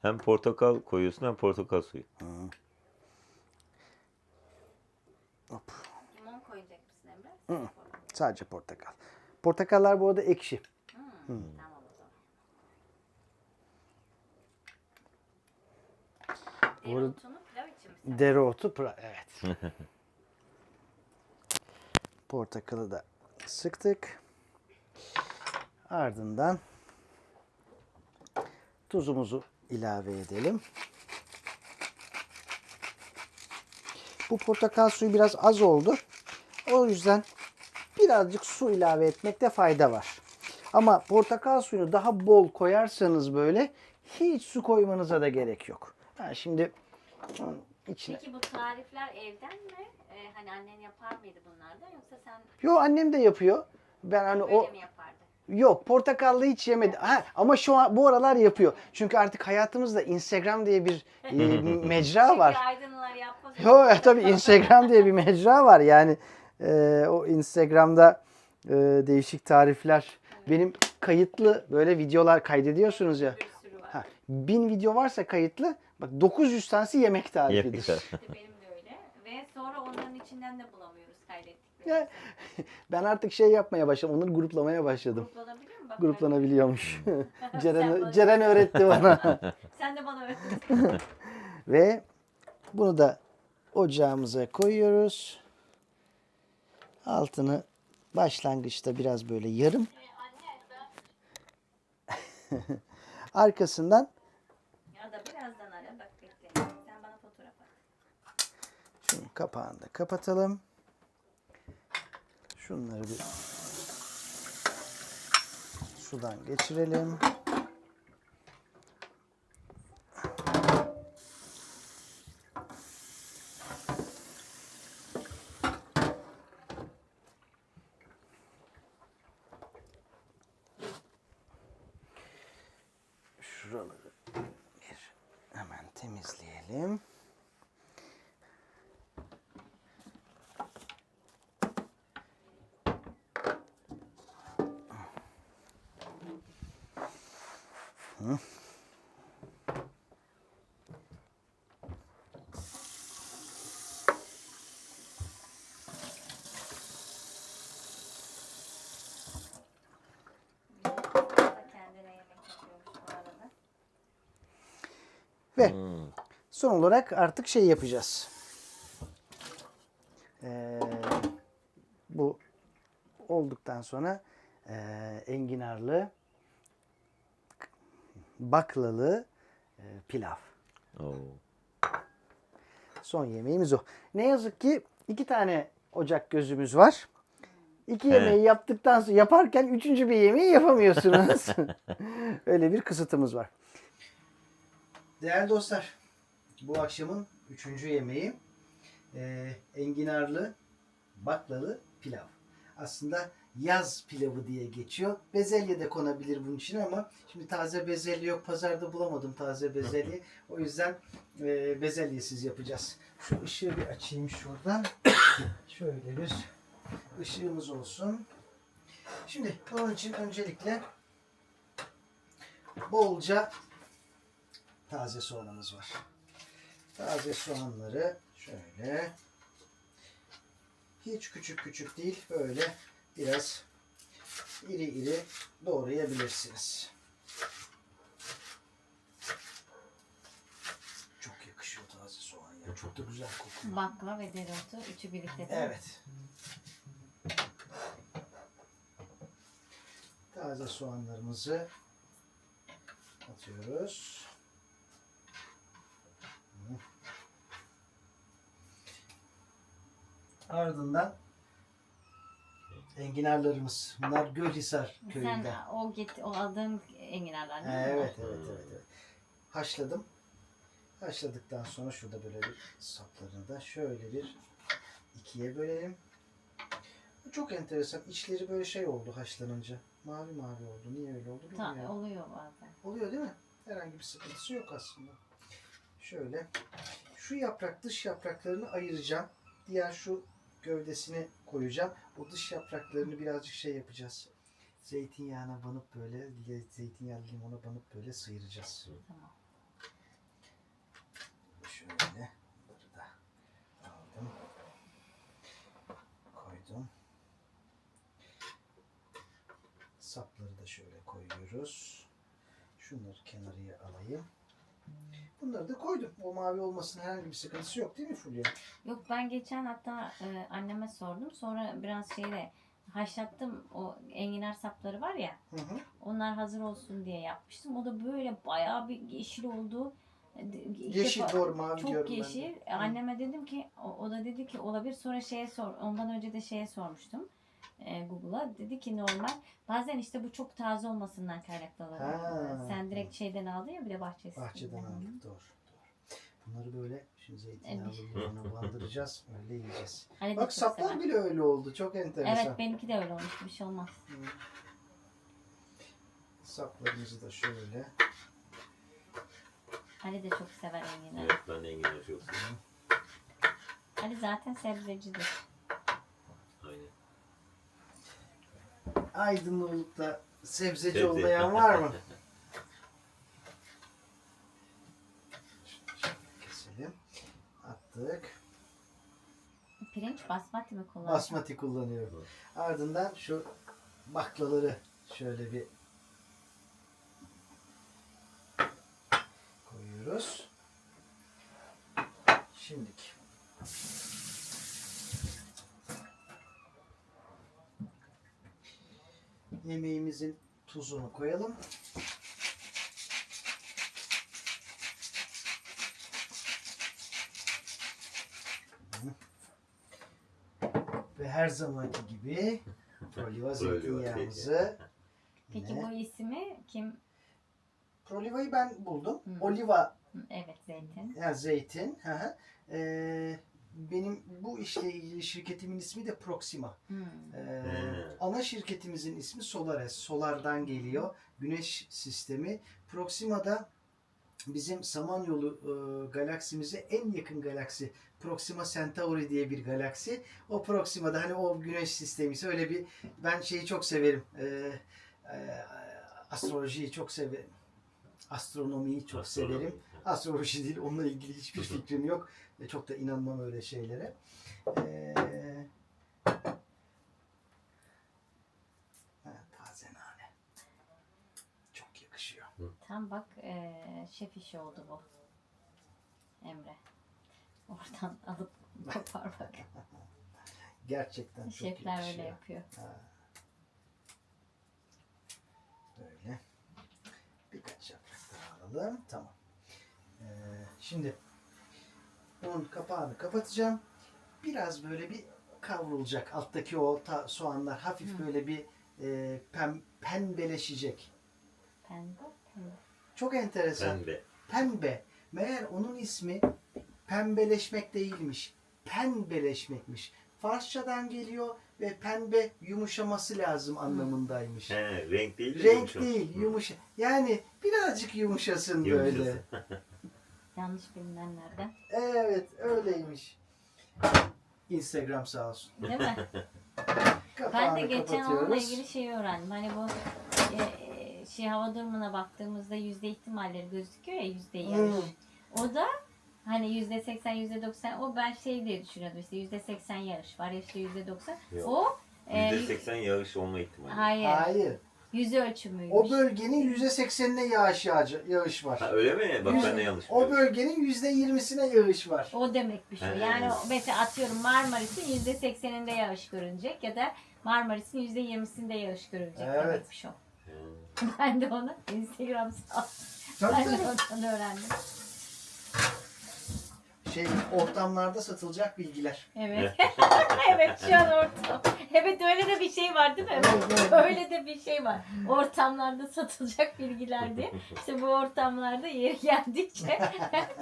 Hem portakal koyuyorsun hem portakal suyu. Hop. Limon koyacak mısın Emre? Sadece portakal. Portakallar bu arada ekşi. Tamam o zaman. Dereotunu pilav için mi sen? Dereotu, evet. Portakalı da sıktık. Ardından tuzumuzu ilave edelim. Bu portakal suyu biraz az oldu. O yüzden birazcık su ilave etmekte fayda var. Ama portakal suyunu daha bol koyarsanız böyle hiç su koymanıza da gerek yok. Ha, şimdi içine... Peki bu tarifler evden mi? Hani annen yapar mıydı bunlardan yoksa sen Yo, annem de yapıyor. Ben hani böyle o mi yapardı? yok, portakallı hiç yemedim. Ha, ama şu an bu aralar yapıyor. Çünkü artık hayatımızda Instagram diye bir mecra var. Çünkü aydınlar yapmaz. Yo, tabii Instagram diye bir mecra var. Yani o Instagram'da değişik tarifler. Benim kayıtlı böyle videolar kaydediyorsunuz ya. Bir sürü var. Ha, 1000 video varsa kayıtlı. Bak 900 tanesi yemek tarifidir. İşte benim de öyle. Ve sonra onların içinden de bulamıyoruz kaydettiklerimizi. Ya, ben artık şey yapmaya başladım. Onları gruplamaya başladım. Gruplanabiliyor mu? Bak, Gruplanabiliyormuş. Sen Ceren, bana- Ceren öğretti bana. sen de bana öğret. Ve bunu da ocağımıza koyuyoruz. Altını başlangıçta biraz böyle yarım. Arkasından Ya da birazdan ara bak bekle. Sen bana fotoğraf at. şunun kapağını da kapatalım. Şunları bir sudan geçirelim. Şuraları bir hemen temizleyelim. Da kendine yemek yapıyormuş bu arada. Ve son olarak artık şey yapacağız. Bu olduktan sonra enginarlı, baklalı pilav. Oo. Son yemeğimiz o. Ne yazık ki 2 tane ocak gözümüz var. 2 yemeği yaptıktan sonra yaparken 3. bir yemeği yapamıyorsunuz. Öyle bir kısıtımız var. Değerli dostlar, bu akşamın 3. yemeği enginarlı, baklalı pilav. Aslında yaz pilavı diye geçiyor. Bezelye de konabilir bunun için ama şimdi taze bezelye yok. Pazarda bulamadım taze bezelye. O yüzden bezelyesiz yapacağız. Şu ışığı bir açayım şuradan. Şöyle bir ışığımız olsun. Şimdi bunun için öncelikle bolca taze soğanımız var. Taze soğanları şöyle hiç küçük küçük değil, böyle biraz iri iri doğrayabilirsiniz. Çok yakışıyor taze soğan ya. Çok da güzel kokuyor. Bakla ve dereotu üçü birlikte değil mi? Evet. Taze soğanlarımızı atıyoruz. Ardından enginarlarımız. Bunlar Gölhisar Sen köyünde. o aldığın enginarlar değil mi? Evet. Haşladım. Haşladıktan sonra şurada böyle bir saplarını da şöyle bir ikiye bölelim. Bu çok enteresan. İçleri böyle şey oldu haşlanınca. Mavi mavi oldu. Niye öyle oldu bilmiyorum. Oluyor bazen. Oluyor değil mi? Herhangi bir sıkıntısı yok aslında. Şöyle. Şu yaprak dış yapraklarını ayıracağım. Diğer şu gövdesini koyacağım. O dış yapraklarını birazcık şey yapacağız. Zeytinyağına banıp böyle, zeytinyağlı limona banıp böyle sıyıracağız. Tamam. Şöyle. Bunları da aldım. Koydum. Sapları da şöyle koyuyoruz. Şunları kenarıya alayım. Bunları da koydum. O mavi olmasının herhangi bir sıkıntısı yok değil mi Fulya? Yok ben geçen hatta anneme sordum. Sonra biraz şeyle haşlattım. O enginar sapları var ya. Hı hı. Onlar hazır olsun diye yapmıştım. O da böyle bayağı bir yeşil oldu. İlk Yeşil defa- doğru mavi Çok diyorum yeşil. ben de. Anneme dedim ki o da dedi ki olabilir. Sonra ondan önce de şeye sormuştum. Google'a dedi ki normal. Bazen işte bu çok taze olmasından kaynaklı olabilir. Ha. Sen direkt şeyden aldın ya bir de bahçesinden. Bahçeden aldık doğru. Bunları böyle şimdi zeytinyağlı limona bandıracağız. Öyle yiyeceğiz. Ali de Bak çok saplar sever. bile öyle oldu. Çok enteresan. Evet benimki de öyle olmuş. Bir şey olmaz. Hı. Saplarımızı da şöyle. Ali de çok sever enginar. Evet, ben de enginar çok seviyorum. Ali zaten sebzecidir. Aynen. Aydınlıkta sebzeci Sebze. olmayan var mı? Şöyle keselim. Attık. Pirinç basmati mi kullanıyorsun? Basmati kullanıyorum. Ardından şu baklaları şöyle bir koyuyoruz. Şimdiki. Yemeğimizin tuzunu koyalım. Ve her zamanki gibi Proliva zeytinyağımızı Peki yine. bu ismi kim? Proliva'yı ben buldum. Hı. Oliva Evet zeytin. yani zeytin. Hı hı. Benim bu işle ilgili şirketimin ismi de Proxima. Hmm. Ana şirketimizin ismi Solares. Solardan geliyor. Güneş sistemi. Proxima'da bizim Samanyolu galaksimize en yakın galaksi Proxima Centauri diye bir galaksi. O Proxima'da hani o güneş sistemi ise öyle bir ben şeyi çok severim. Astrolojiyi çok severim. Astronomiyi çok severim. Astroloji değil, onunla ilgili hiçbir fikrim yok. Çok da inanmam öyle şeylere. Taze nane. Çok yakışıyor. Tam bak şef işi oldu bu. Emre. Oradan alıp kopar bak. Gerçekten çok Şefler yakışıyor. öyle yapıyor. Böyle. Birkaç yaprak daha alalım. Tamam. Şimdi bunun kapağını kapatacağım. Biraz böyle bir kavrulacak. Alttaki o soğanlar hafif böyle bir pembeleşecek. Pembe. Çok enteresan. Pembe. Pembe. Meğer onun ismi pembeleşmek değilmiş. Penbeleşmekmiş. Farsçadan geliyor ve pembe yumuşaması lazım anlamındaymış. He, renk değil de Renk yumuşak. değil, yumuşa. Yani birazcık yumuşasın böyle. Yumuşasın. Yanlış bilinenlerden. Evet, öyleymiş. Instagram sağ olsun. Değil mi? Kapağını Ben de geçen onunla kapatıyoruz. ilgili şeyi öğrendim. Hani bu hava durumuna baktığımızda yüzde ihtimalleri gözüküyor ya yüzde yarış. O da hani %80, %90 o ben şey diye düşünüyordum işte %80 yarış var ya işte %90. Yok. O %80 yağış olma ihtimali. hayır. Hayır. Yüz ölçümüymüş. O bölgenin %80'ine yağış var. Ha, öyle mi? Bak ben de yanlış O biliyorum. bölgenin %20'sine yağış var. O demekmiş o. He. Yani mesela atıyorum Marmaris'in %80'inde yağış görünecek ya da Marmaris'in %20'sinde yağış görülecek Evet. demekmiş o. Ben de onu Instagram sağ Tabii Ben de tabii. oradan öğrendim. Ortamlarda satılacak bilgiler. Evet. Evet şu an ortam. Evet öyle de bir şey var değil mi? Evet. Öyle de bir şey var. Ortamlarda satılacak bilgiler diye. İşte bu ortamlarda yeri geldikçe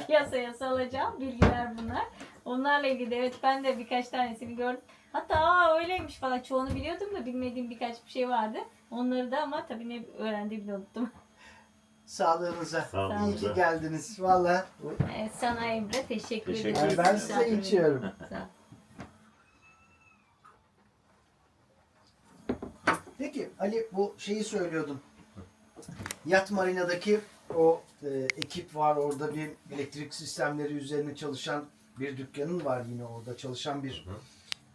piyasaya salacağım bilgiler bunlar. Onlarla ilgili evet ben de birkaç tanesini gördüm. Hatta öyleymiş falan çoğunu biliyordum da bilmediğim birkaç bir şey vardı. Onları da ama tabii ne öğrendiğimi unuttum. Sağlığınıza. Sağ İyi ki geldiniz. Valla. Sana Emre teşekkür Teşekkür ederim. ederim. Ben size içiyorum. Sağ ol. Peki Ali bu şeyi söylüyordun. Yat Marina'daki o ekip var. Orada bir elektrik sistemleri üzerine çalışan bir dükkanın var yine orada. Çalışan bir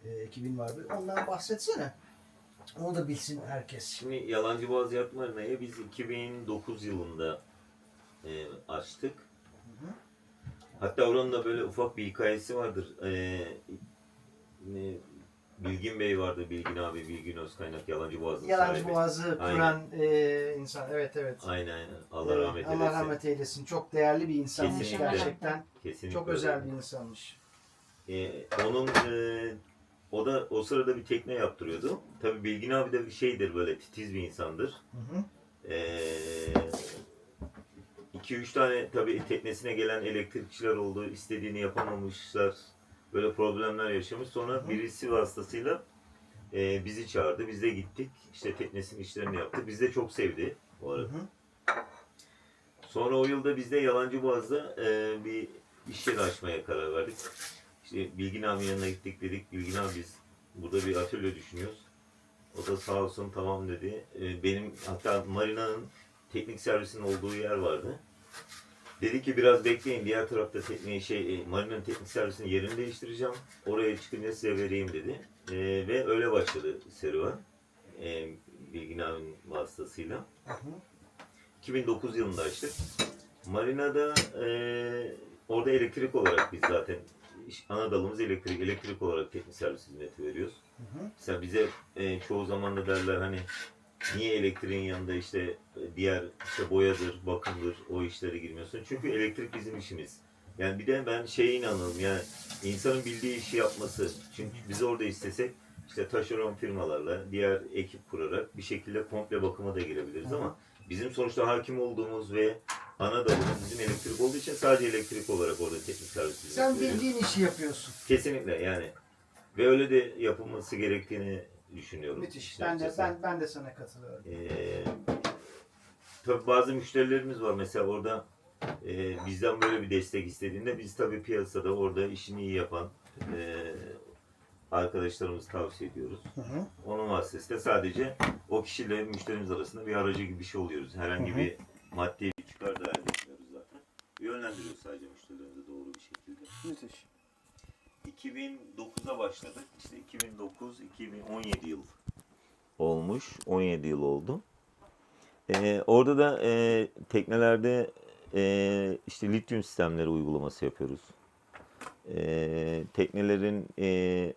ekibin var. Ondan bahsetsene. Onu da bilsin herkes. Şimdi Yalancıboğaz Yat Marina'yı biz 2009 yılında açtık. Hatta oranın da böyle ufak bir hikayesi vardır. Bilgin Bey vardı, Bilgin abi, Bilgin Özkaynak, Yalancıboğaz'ın Yalancı sahibi. Boğazı Aynen. kuran insan. Evet evet. Aynen. Allah rahmet eylesin. Allah rahmet eylesin. Çok değerli bir insanmış Kesinlikle. gerçekten. Kesinlikle Çok öyle. özel bir insanmış. Onun o da o sırada bir tekne yaptırıyordu. Tabii Bilgin abi de bir şeydir, böyle titiz bir insandır. Hı hı. 2-3 tane tabii teknesine gelen elektrikçiler oldu. İstediğini yapamamışlar. Böyle problemler yaşamış. Sonra birisi vasıtasıyla bizi çağırdı. Biz de gittik. İşte teknesinin işlerini yaptık. Biz de çok sevdi bu arada. Hı hı. Sonra o yılda biz de Yalancıboğaz'da bir iş yeri açmaya karar verdik. İşte Bilgin abinin yanına gittik, dedik Bilgin abi biz burada bir atölye düşünüyoruz. O da sağ olsun tamam dedi. Benim hatta marinanın teknik servisinin olduğu yer vardı. Dedi ki biraz bekleyin, diğer tarafta marinanın teknik servisinin yerini değiştireceğim. Oraya çıkınca size vereyim dedi. Ve öyle başladı serüven. Bilgin abinin vasıtasıyla. Hı hı. 2009 yılında açtık. Marina'da orada elektrik olarak biz zaten ana dalımız elektrik olarak teknik servis hizmeti veriyoruz. Hı hı. Mesela bize çoğu zaman da derler hani niye elektriğin yanında diğer boyadır, bakımdır o işlere girmiyorsun? Çünkü elektrik bizim işimiz. Yani bir de ben şeye inanırım yani insanın bildiği işi yapması. Çünkü biz orada istesek taşeron firmalarla diğer ekip kurarak bir şekilde komple bakıma da girebiliriz ama bizim sonuçta hakim olduğumuz ve ana dalımız bizim elektrik olduğu için sadece elektrik olarak orada teknik servis hizmeti Sen veriyoruz. bildiğin işi yapıyorsun. Kesinlikle yani. Ve öyle de yapılması gerektiğini düşünüyorum. Müthiş. Ben de sana katılıyorum. Tabii bazı müşterilerimiz var mesela orada bizden böyle bir destek istediğinde biz tabii piyasada orada işini iyi yapan arkadaşlarımızı tavsiye ediyoruz. Hı hı. Onun vasıtasıyla sadece o kişiyle müşterimiz arasında bir aracı gibi bir şey oluyoruz. Herhangi bir maddi bir çıkar da elde etmiyoruz zaten. Yönlendiriyoruz sadece müşterilerimize doğru bir şekilde. Müthiş. 2009'a başladık. 2009-2017 yıl olmuş. 17 yıl oldu. Orada da teknelerde lityum sistemleri uygulaması yapıyoruz. Teknelerin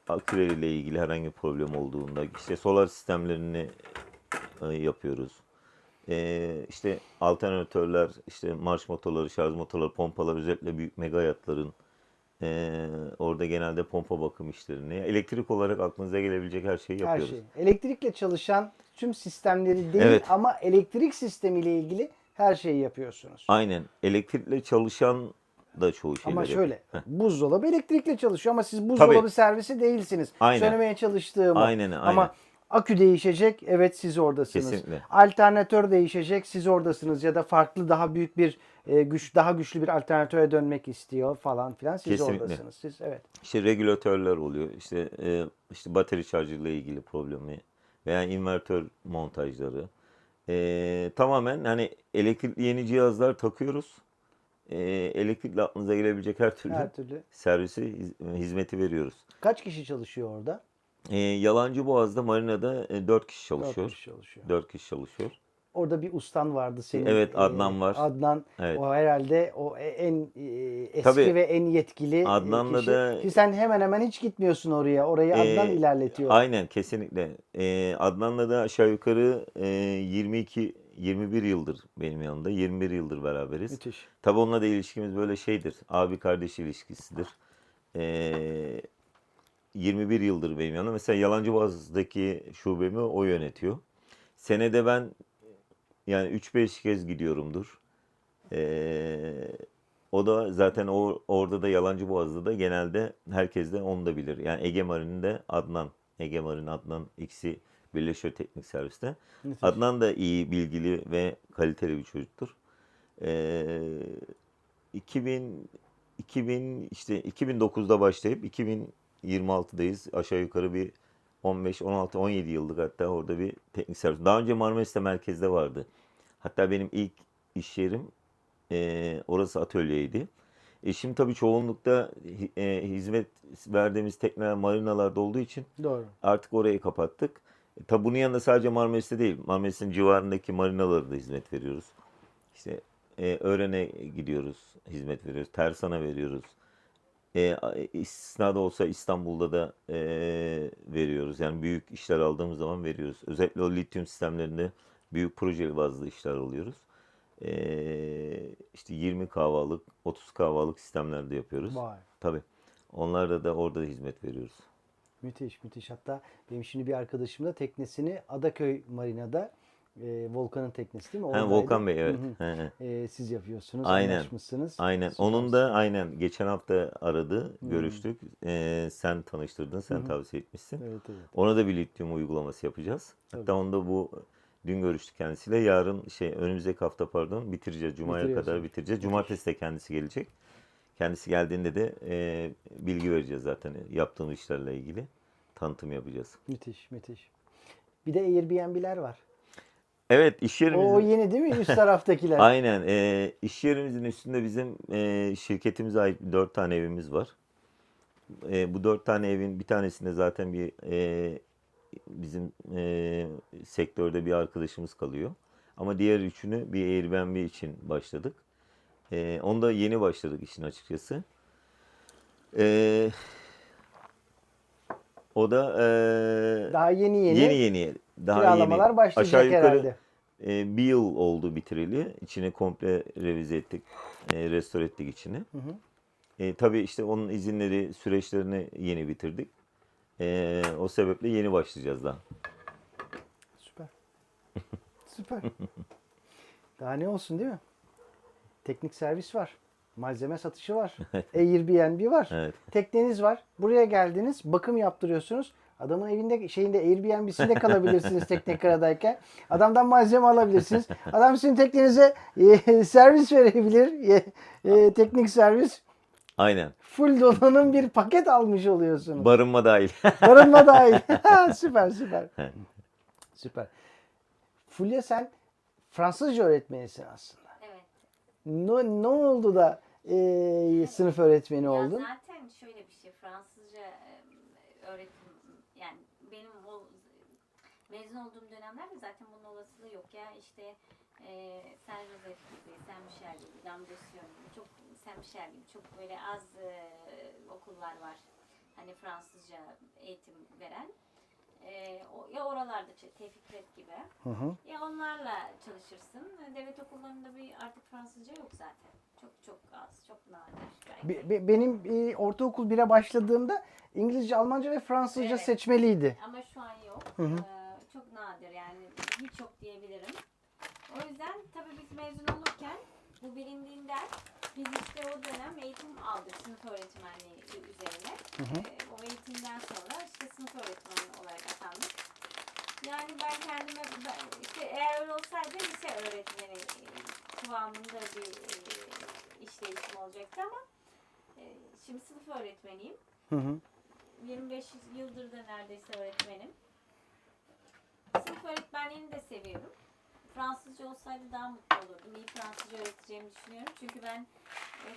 aküleriyle ilgili herhangi bir problem olduğunda solar sistemlerini yapıyoruz. Alternatörler, marş motorları, şarj motorları, pompalar, özellikle büyük mega yatların orada genelde pompa bakım işlerini, elektrik olarak aklınıza gelebilecek her şeyi Her yapıyoruz. şey. Elektrikle çalışan tüm sistemleri değil Evet. ama elektrik sistemiyle ilgili her şeyi yapıyorsunuz. Aynen. Elektrikle çalışan da çoğu şeyler Ama şöyle, yapıyor. buzdolabı elektrikle çalışıyor ama siz buzdolabı Tabii. servisi değilsiniz. Aynen. Söylemeye çalıştığım o. Aynen. Ama akü değişecek, evet siz oradasınız. Kesinlikle. Alternatör değişecek, siz oradasınız ya da farklı daha büyük bir daha güçlü bir alternatöre dönmek istiyor falan filan siz Kesinlikle. oradasınız. Siz evet. Regülatörler oluyor. Bateri şarjıyla ilgili problemi veya invertör montajları. Tamamen hani elektrikli yeni cihazlar takıyoruz. Elektrikle aklınıza gelebilecek her türlü Her türlü. servisi, hizmeti veriyoruz. Kaç kişi çalışıyor orada? Yalancıboğaz'da marinada 4 kişi 4 çalışıyor. kişi çalışıyor. 4 kişi çalışıyor. Orada bir ustan vardı senin. Evet, Adnan var. Adnan, Evet. o herhalde o en eski Tabii ve en yetkili Adnan'la kişi. da Şimdi sen hemen hemen hiç gitmiyorsun oraya. Orayı Adnan e, ilerletiyor. aynen kesinlikle. Adnan'la da aşağı yukarı 21 yıldır benim yanımda. 21 yıldır beraberiz. Müthiş. Tabii onunla da ilişkimiz böyle şeydir. Abi kardeş ilişkisidir. E, 21 yıldır benim yanımda. Mesela Yalancıboğaz'daki şubemi o yönetiyor. Senede ben yani 3-5 kez gidiyorumdur. Ee, O da zaten orada da Yalancıboğaz'da da genelde herkes de onu da bilir. Yani Ege Marin'de Adnan, Ege Marin Adnan ikisi birleşiyor teknik serviste. Müthiş. Adnan da iyi, bilgili ve kaliteli bir çocuktur. Ee, 2000 işte 2009'da başlayıp 2026'dayız. Aşağı yukarı bir 15, 16, 17 yıllık hatta orada bir teknik servis. Daha önce Marmaris'te merkezde vardı. Hatta benim ilk iş yerim orası atölyeydi. Şimdi tabii çoğunlukta hizmet verdiğimiz tekneler marinalarda olduğu için Doğru. artık orayı kapattık. Tabii bunun yanında sadece Marmaris'te değil, Marmaris'in civarındaki marinalara da hizmet veriyoruz. İşte Ören'e gidiyoruz, hizmet veriyoruz. Tersan'a veriyoruz. İstisna da olsa İstanbul'da da veriyoruz. Yani büyük işler aldığımız zaman veriyoruz. Özellikle o lityum sistemlerinde büyük projeli bazlı işler alıyoruz. İşte 20 kahvalık, 30 kahvalık sistemlerde yapıyoruz. Vay. Tabii. Onlarda da orada hizmet veriyoruz. Müthiş müthiş. Hatta benim şimdi bir arkadaşım da teknesini Adaköy Marina'da Volkan'ın teknesi değil mi? Ha, Oradaydı. Volkan Bey, evet. Hı hı. He, he. Siz yapıyorsunuz, Aynen. anlaşmışsınız. Aynen. Süper. Onun da aynen geçen hafta aradı, görüştük. Sen tanıştırdın, sen tavsiye etmişsin. Evet evet. Ona da bir lityum uygulaması yapacağız. Hatta Tabii. onu da dün görüştük kendisiyle. Yarın önümüzdeki hafta pardon bitireceğiz. Cuma'ya kadar Bitiriyorsunuz. bitireceğiz. Cumartesi de kendisi gelecek. Kendisi geldiğinde de bilgi vereceğiz zaten yaptığımız işlerle ilgili. Tanıtım yapacağız. Müthiş müthiş. Bir de Airbnb'ler var. Evet, iş O yerimizin yeni değil mi? Üst taraftakiler. aynen iş yerimizin üstünde bizim şirketimize ait 4 tane evimiz var. Bu 4 tane evin bir tanesinde zaten bizim sektörde bir arkadaşımız kalıyor. Ama diğer üçünü bir Airbnb için başladık. Onda yeni başladık işin açıkçası. E, O da Daha yeni yeni daha kiralamalar yeni başlayacak aşağı yukarı herhalde. bir yıl oldu bitireli. İçini komple revize ettik, restore ettik içini. Tabii işte onun izinleri, süreçlerini yeni bitirdik. O sebeple yeni başlayacağız daha. Süper. Süper. Daha ne olsun değil mi? Teknik servis var. Malzeme satışı var. Airbnb var. Evet. Tekneniz var. Buraya geldiniz. Bakım yaptırıyorsunuz. Adamın evinde Airbnb'sinde kalabilirsiniz teknekaradayken. Adamdan malzeme alabilirsiniz. Adam sizin teknenize servis verebilir. Teknik servis. Aynen. Full donanım bir paket almış oluyorsunuz. Barınma dahil. Barınma dahil. Süper süper. Süper. Fulya sen Fransızca öğretmenisin aslında. Evet. Ne oldu da sınıf öğretmeni Ya oldun? zaten şöyle bir şey, Fransızca öğretim, yani benim o mezun olduğum dönemlerde zaten bunun olasılığı yok ya, işte Saint Joseph gibi, Saint Michel gibi, Dame de Sion gibi, çok Saint Michel gibi çok böyle az okullar var hani Fransızca eğitim veren. Ya oralarda Tevfik Fikret gibi, ya onlarla çalışırsın. Devlet okullarında artık Fransızca yok zaten. Çok az, çok nadir. Benim ortaokul 1'e başladığımda İngilizce, Almanca ve Fransızca Evet. seçmeliydi. Ama şu an yok. Çok nadir, yani hiç yok diyebilirim. O yüzden tabii biz mezun olurken bu bilindiğinden biz işte o dönem eğitim aldık sınıf öğretmenliği üzerine. O eğitimden sonra işte sınıf öğretmeni olarak atandık. Yani ben kendime işte eğer öyle olsaydı lise öğretmeni kıvamında bir işleyişim olacaktı ama şimdi sınıf öğretmeniyim. 25 yıldır da neredeyse öğretmenim. Sınıf öğretmenliğini de seviyorum. Fransızca olsaydı daha mutlu olurdum. İyi Fransızca öğreteceğimi düşünüyorum. Çünkü ben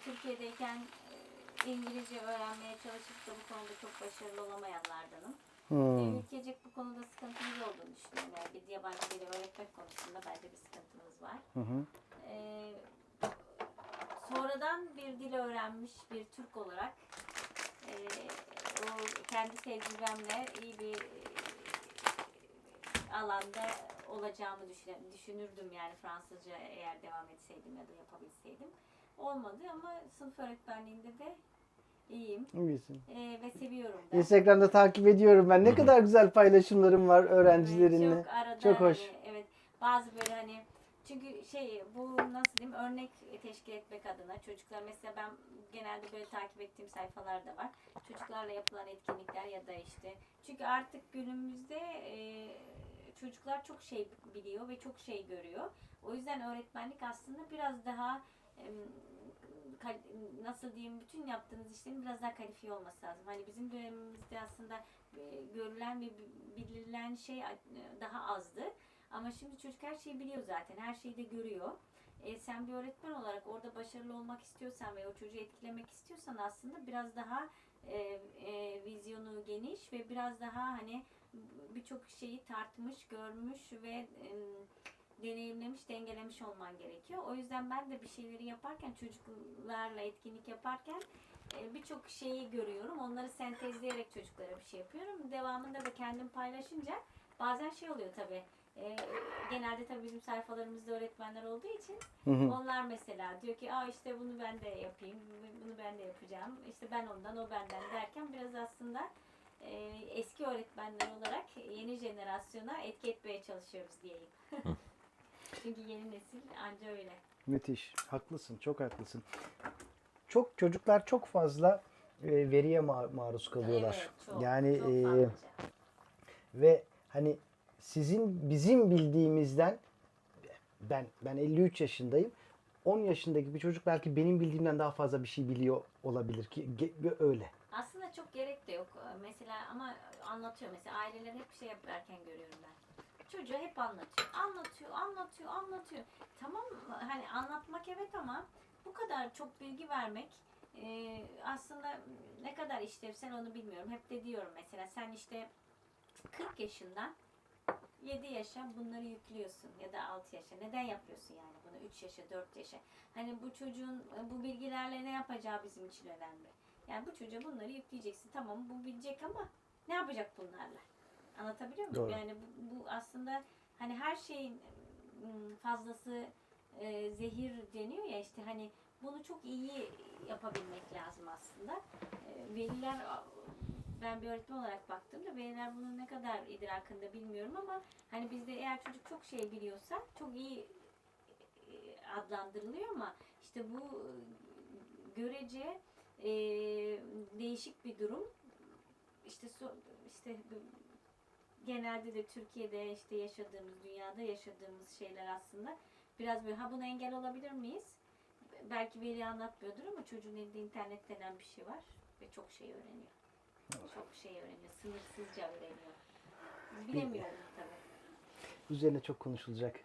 Türkiye'deyken İngilizce öğrenmeye çalışıp da bu konuda çok başarılı olamayanlardanım. Ülkecek bu konuda sıkıntımız olduğunu düşünüyorum. Yani bir yabancı dili öğretmek konusunda bence bir sıkıntımız var. Ee, sonradan bir dil öğrenmiş bir Türk olarak o kendi tecrübemle iyi bir alanda olacağımı düşünürdüm yani Fransızca eğer devam etseydim ya da yapabilseydim. Olmadı ama sınıf öğretmenliğinde de iyiyim. İyisin. Ve seviyorum da. Instagram'da takip ediyorum ben. Ne kadar güzel paylaşımlarım var öğrencilerinle. Çok arada Çok hoş. hani, evet bazı böyle hani çünkü bu nasıl diyeyim örnek teşkil etmek adına çocuklar mesela ben genelde böyle takip ettiğim sayfalar da var. Çocuklarla yapılan etkinlikler ya da işte çünkü artık günümüzde çocuklar çok şey biliyor ve çok şey görüyor. O yüzden öğretmenlik aslında biraz daha nasıl diyeyim bütün yaptığınız işlerin biraz daha kalifiye olması lazım. Hani bizim dönemimizde aslında görülen ve bilinen şey daha azdı. Ama şimdi çocuk her şeyi biliyor zaten. Her şeyi de görüyor. Sen bir öğretmen olarak orada başarılı olmak istiyorsan ve o çocuğu etkilemek istiyorsan aslında biraz daha vizyonu geniş ve biraz daha hani birçok şeyi tartmış, görmüş ve deneyimlemiş, dengelemiş olman gerekiyor. O yüzden ben de bir şeyleri yaparken, çocuklarla etkinlik yaparken birçok şeyi görüyorum. Onları sentezleyerek çocuklara bir şey yapıyorum. Devamında da kendim paylaşınca bazen şey oluyor tabii. Genelde tabii bizim sayfalarımızda öğretmenler olduğu için onlar mesela diyor ki işte bunu ben de yapayım, bunu ben de yapacağım. İşte ben ondan, o benden derken biraz aslında eski öğretmenler olarak yeni jenerasyona etki etmeye çalışıyoruz diyeyim. Çünkü yeni nesil anca öyle. Müthiş. Haklısın. Çok haklısın. Çocuklar çok fazla veriye maruz kalıyorlar. Evet, çok, yani çok fazlaca. ve hani bizim bildiğimizden ben 53 yaşındayım. 10 yaşındaki bir çocuk belki benim bildiğimden daha fazla bir şey biliyor olabilir ki öyle. Aslında çok gerek de yok. Mesela ama anlatıyor. Mesela aileler hep şey yaparken görüyorum ben. Çocuğa hep anlatıyor. Anlatıyor. Tamam hani anlatmak evet ama bu kadar çok bilgi vermek aslında ne kadar işlevsel onu bilmiyorum. Hep de diyorum mesela sen işte 40 yaşından 7 yaşa bunları yüklüyorsun ya da 6 yaşa. Neden yapıyorsun yani bunu 3 yaşa 4 yaşa? Hani bu çocuğun bu bilgilerle ne yapacağı bizim için önemli. Yani bu çocuğa bunları yükleyeceksin. Tamam bu bilecek ama ne yapacak bunlarla? Anlatabiliyor muyum? Doğru. Yani bu aslında hani her şeyin fazlası zehir deniyor ya işte hani bunu çok iyi yapabilmek lazım aslında. Veliler ben bir öğretmen olarak baktığımda veliler bunun ne kadar idrakında bilmiyorum ama hani bizde eğer çocuk çok şey biliyorsa çok iyi adlandırılıyor ama işte bu görece değişik bir durum. İşte genelde de Türkiye'de işte yaşadığımız, dünyada yaşadığımız şeyler aslında biraz böyle buna engel olabilir miyiz? Belki veli anlatmıyordur ama çocuğun elinde internet denen bir şey var ve çok şey öğreniyor. Çok şey öğreniyor, sınırsızca öğreniyor. Bilemiyorum tabii. Üzerine çok konuşulacak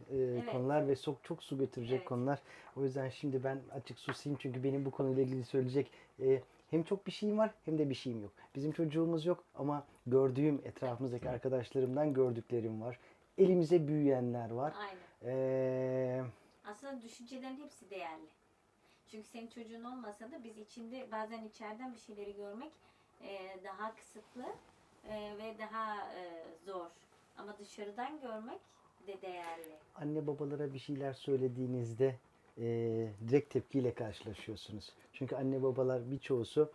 konular ve çok su götürecek konular. O yüzden şimdi ben açık susayım çünkü benim bu konuyla ilgili söyleyecek hem çok bir şeyim var hem de bir şeyim yok. Bizim çocuğumuz yok ama gördüğüm etrafımızdaki arkadaşlarımdan gördüklerim var. Elimize büyüyenler var. Aynen. Aslında düşüncelerin hepsi değerli. Çünkü senin çocuğun olmasa da biz bazen içeriden bir şeyleri görmek daha kısıtlı ve daha zor. Ama dışarıdan görmek de değerli. Anne babalara bir şeyler söylediğinizde direkt tepkiyle karşılaşıyorsunuz. Çünkü anne babalar birçoğusu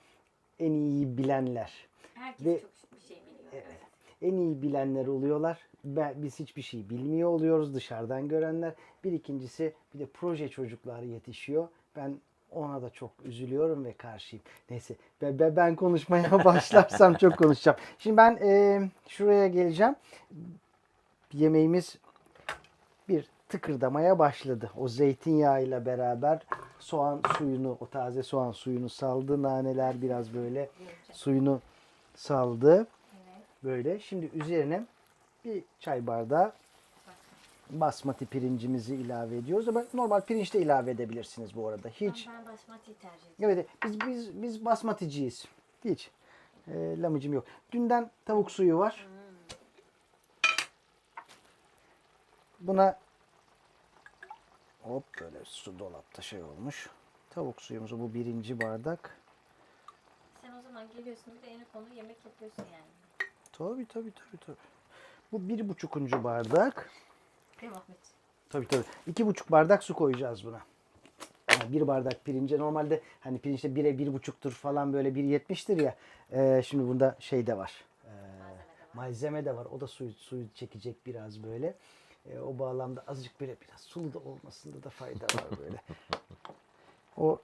en iyi bilenler. Herkes Ve, çok bir şey biliyor. Evet. En iyi bilenler oluyorlar. Biz hiçbir şey bilmiyor oluyoruz dışarıdan görenler. İkincisi bir de proje çocuklar yetişiyor. Ben ona da çok üzülüyorum ve karşıyım. Neyse ben konuşmaya başlarsam çok konuşacağım. Şimdi ben şuraya geleceğim. Yemeğimiz bir tıkırdamaya başladı. O zeytinyağıyla beraber o taze soğan suyunu saldı. Naneler biraz böyle suyunu saldı. Evet. Böyle. Şimdi üzerine bir çay bardağı basmati pirincimizi ilave ediyoruz. Ama normal pirinç de ilave edebilirsiniz bu arada. Hiç. Ben basmati tercih ediyorum. Evet, biz basmaticiyiz. Hiç. Lamıcım yok. Dünden tavuk suyu var. Buna hop böyle su dolapta şey olmuş. Tavuk suyumuzu bu 1. bardak. Sen o zaman geliyorsun bir de en konu yemek yapıyorsun yani. Tabii. Bu 1,5. bardak. Değil mi Ahmet? Tabii. 2,5 bardak su koyacağız buna. Yani 1 bardak pirince normalde hani pirinçte 1'e 1,5'tur falan böyle 1,70'tir ya. Şimdi bunda şey de var. Malzeme de var. O da suyu çekecek biraz böyle. O bağlamda azıcık böyle biraz sulu da olmasında da fayda var böyle. O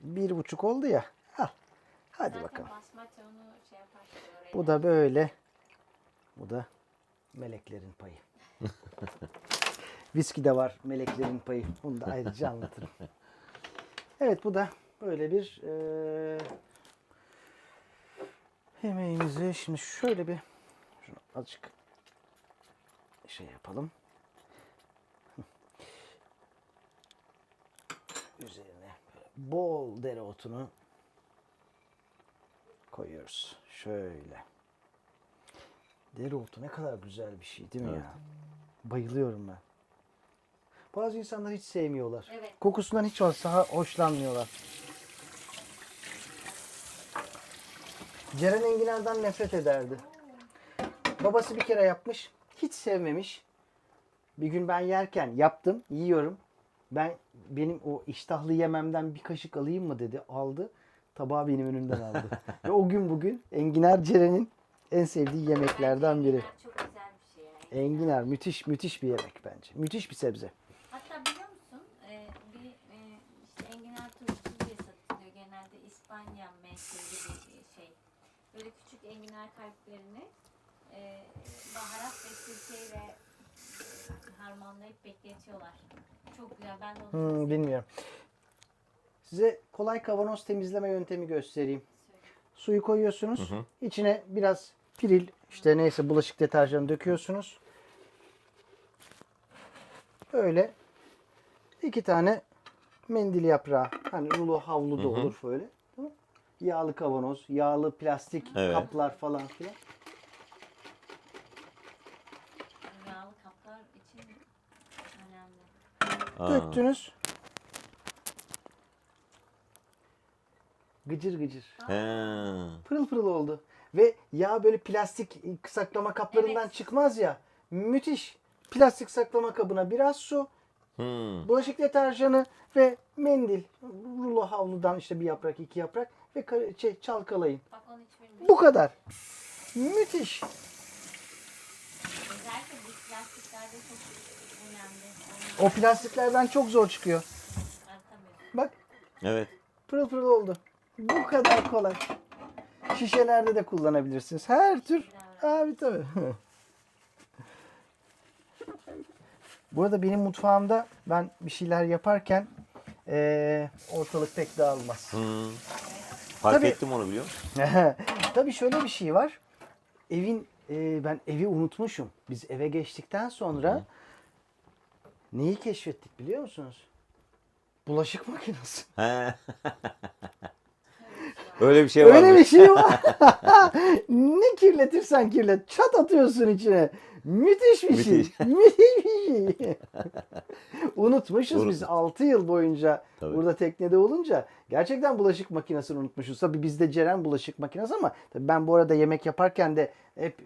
1,5 oldu ya. Al. Hadi Zaten bakalım. basmati onu şey yaparsın. Bu da böyle. Bu da meleklerin payı. Viski de var meleklerin payı. Bunu da ayrıca anlatırım. Evet bu da böyle bir yemeğimizi şimdi şöyle bir şunu azıcık şey yapalım. Üzerine bol dereotunu koyuyoruz. Şöyle. Dereotu ne kadar güzel bir şey değil mi ya? Bayılıyorum ben. Bazı insanlar hiç sevmiyorlar. Evet. Kokusundan hiç olsa hoşlanmıyorlar. Ceren enginardan nefret ederdi. Babası bir kere yapmış. Hiç sevmemiş. Bir gün ben yerken yaptım. Yiyorum. Benim o iştahlı yememden bir kaşık alayım mı dedi. Aldı. Tabağı benim önümden aldı. Ve o gün bugün enginar Ceren'in en sevdiği yemeklerden biri. Enginar çok güzel bir şey yani. Enginar müthiş bir yemek bence. Müthiş bir sebze. Hatta biliyor musun işte enginar turşusu diye satılıyor genelde İspanya menşeli bir şey. Böyle küçük enginar kalplerini baharat ve sirkeyle harmanlayıp bekletiyorlar. Çok güzel. Ben de onu çok seviyorum. Bilmiyorum. Size kolay kavanoz temizleme yöntemi göstereyim. Suyu koyuyorsunuz. İçine biraz piril, işte neyse bulaşık deterjanı döküyorsunuz. Böyle 2 tane mendil yaprağı. Hani rulo havlu da olur böyle. Tamam. Yağlı kavanoz, yağlı plastik kaplar falan filan. Yağlı kaplar için önemli. Döktünüz. Gıcır gıcır. He. Pırıl pırıl oldu. Ve yağ böyle plastik saklama kaplarından Evet. çıkmaz ya. Müthiş. Plastik saklama kabına biraz su, bulaşık deterjanı ve mendil. Rulo havludan işte bir yaprak, 2 yaprak ve çalkalayın. Bak onu hiç bilmiyorum. Bu kadar. Müthiş. Özellikle bu plastiklerde çok önemli. O plastiklerden çok zor çıkıyor. Artamıyor. Bak Evet. pırıl pırıl oldu. Bu kadar kolay. Şişelerde de kullanabilirsiniz. Her tür. Abi tabii. Bu arada benim mutfağımda ben bir şeyler yaparken ortalık pek dağılmaz. Fark Tabii. ettim onu biliyor musun? Tabii şöyle bir şey var. Ben evi unutmuşum. Biz eve geçtikten sonra neyi keşfettik biliyor musunuz? Bulaşık makinesi. He. Öyle bir şey var. Öyle bir şey var. Ne kirletirsen kirlet. Çat atıyorsun içine. Müthiş bir şey. Müthiş. Müthiş bir şey. Unutmuşuz biz 6 yıl boyunca Tabii. burada teknede olunca. Gerçekten bulaşık makinesini unutmuşuz. Tabii bizde Ceren bulaşık makinesi ama tabii ben bu arada yemek yaparken de hep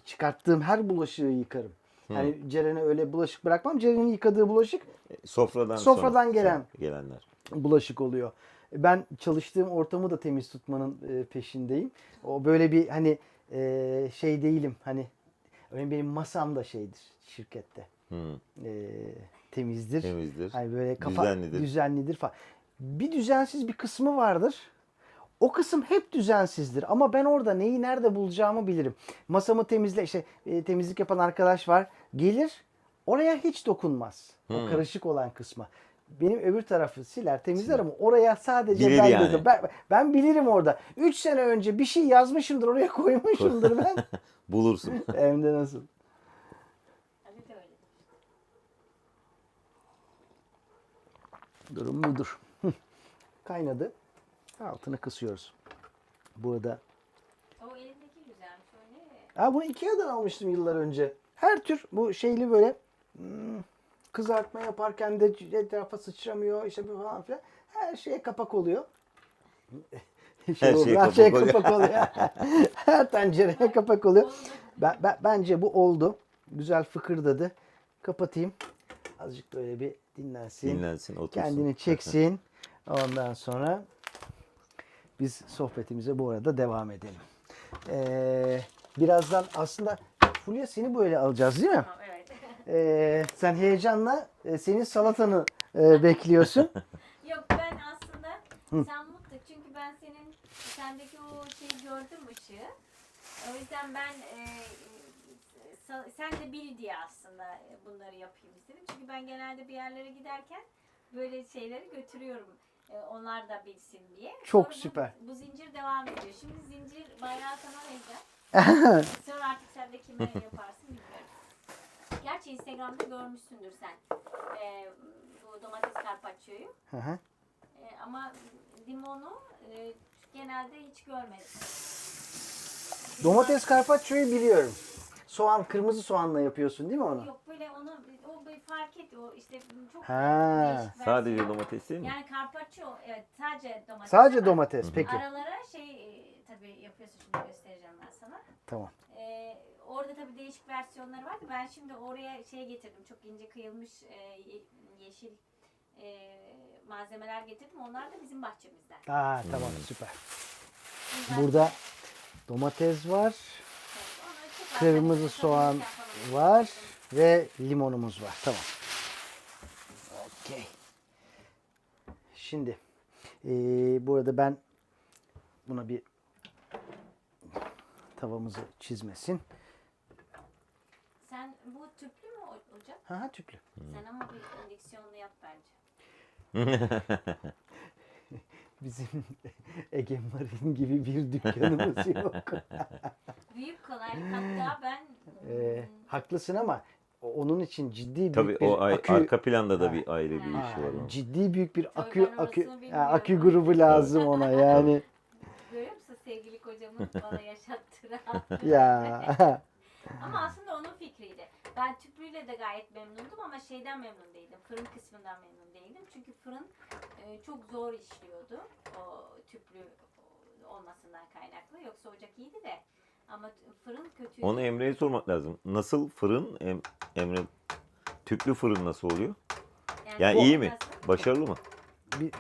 çıkarttığım her bulaşığı yıkarım. Yani Ceren'e öyle bulaşık bırakmam. Ceren'in yıkadığı bulaşık Sofradan Sofradan gelen. gelenler. bulaşık oluyor. Ben çalıştığım ortamı da temiz tutmanın peşindeyim. O böyle bir hani şey değilim. Hani örneğin benim masam da şeydir şirkette. Temizdir. Temizdir. Hani böyle düzenlidir falan. Bir düzensiz bir kısmı vardır. O kısım hep düzensizdir ama ben orada neyi nerede bulacağımı bilirim. Masamı işte temizlik yapan arkadaş var. Gelir oraya hiç dokunmaz. O karışık olan kısma. Benim öbür tarafı siler temizler ama oraya sadece Bilir ben yani. dedim. Ben bilirim orada. 3 sene önce bir şey yazmışımdır oraya koymuşumdur ben. Bulursun. Hem de nasıl. Ali de öyle. Durum budur. Kaynadı. Altını kısıyoruz. Burada. O elindeki güzelmiş. O ne? Bunu Ikea'dan almıştım yıllar önce. Her tür bu şeyli böyle kızartma yaparken de etrafa sıçramıyor işte bu falan filan. Her şeye kapak oluyor. Her şeye Her şeye kapak oluyor. kapak oluyor. Her tencereye kapak oluyor. Bence bu oldu. Güzel fıkırdadı. Kapatayım. Azıcık böyle bir dinlensin. Dinlensin, otursun. Kendini çeksin. Ondan sonra biz sohbetimize bu arada devam edelim. Birazdan aslında Fulya seni böyle alacağız değil mi? Tamam, evet. Sen heyecanla senin salatanı bekliyorsun. Yok, ben aslında sen mutlu çünkü ben sendeki o şeyi gördüm, ışığı. O yüzden ben sen de bil diye aslında bunları yapayım istedim. Çünkü ben genelde bir yerlere giderken böyle şeyleri götürüyorum. Onlar da bilsin diye. Çok Sonra süper. Bu zincir devam ediyor. Şimdi zincir bayrağı sana vereceğim. Sonra artık sen de kime yaparsın bilmiyorum. Gerçi Instagram'da görmüşsündür sen bu domates carpaccio'yu. Hı hı. Ama limonu genelde hiç görmedim. Domates carpaccio'yu biliyorum. Soğan, kırmızı soğanla yapıyorsun değil mi onu? Yok, böyle o bir fark et, o işte çok Ha. değişik Sadece versiyon. domates değil mi? Yani carpaccio, evet, sadece domates. Sadece ama domates peki. Aralara tabii yapıyorsun, şimdi göstereceğim ben sana. Tamam. Orada tabii değişik versiyonları vardı. Ben şimdi oraya getirdim. Çok ince kıyılmış yeşil malzemeler getirdim. Onlar da bizim bahçemizden. Tamam süper. Şimdi Burada domates var, onları çok kırmızı az soğan yapalım. var ve limonumuz var. Tamam. Okey. Şimdi burada ben buna bir tavamızı çizmesin. Sen bu tüplü mü olacak? Ha tüplü. Sen ama bir indüksiyonlu yap bence. Bizim Ege Marin gibi bir dükkanımız yok. Büyük kolaylık, hatta ben Haklısın ama onun için ciddi büyük Tabii bir o akü, arka planda da bir ayrı bir işi var onun. ciddi büyük bir Tabii akü ben orasını bilmiyorum. akü grubu lazım ona yani. görüyor musun sevgili kocamın bana yaşattıran. Ya. Ama aslında onun fikriydi. Ben tüplüyle de gayet memnundum ama şeyden memnun değildim. Fırın kısmından memnun değildim. Çünkü fırın çok zor işliyordu. O tüplü olmasından kaynaklı. Yoksa ocak iyiydi de. Ama fırın kötüydü. Onu Emre'ye sormak lazım. Nasıl fırın? Emre, tüplü fırın nasıl oluyor? Yani iyi mi? nasıl? Başarılı mı?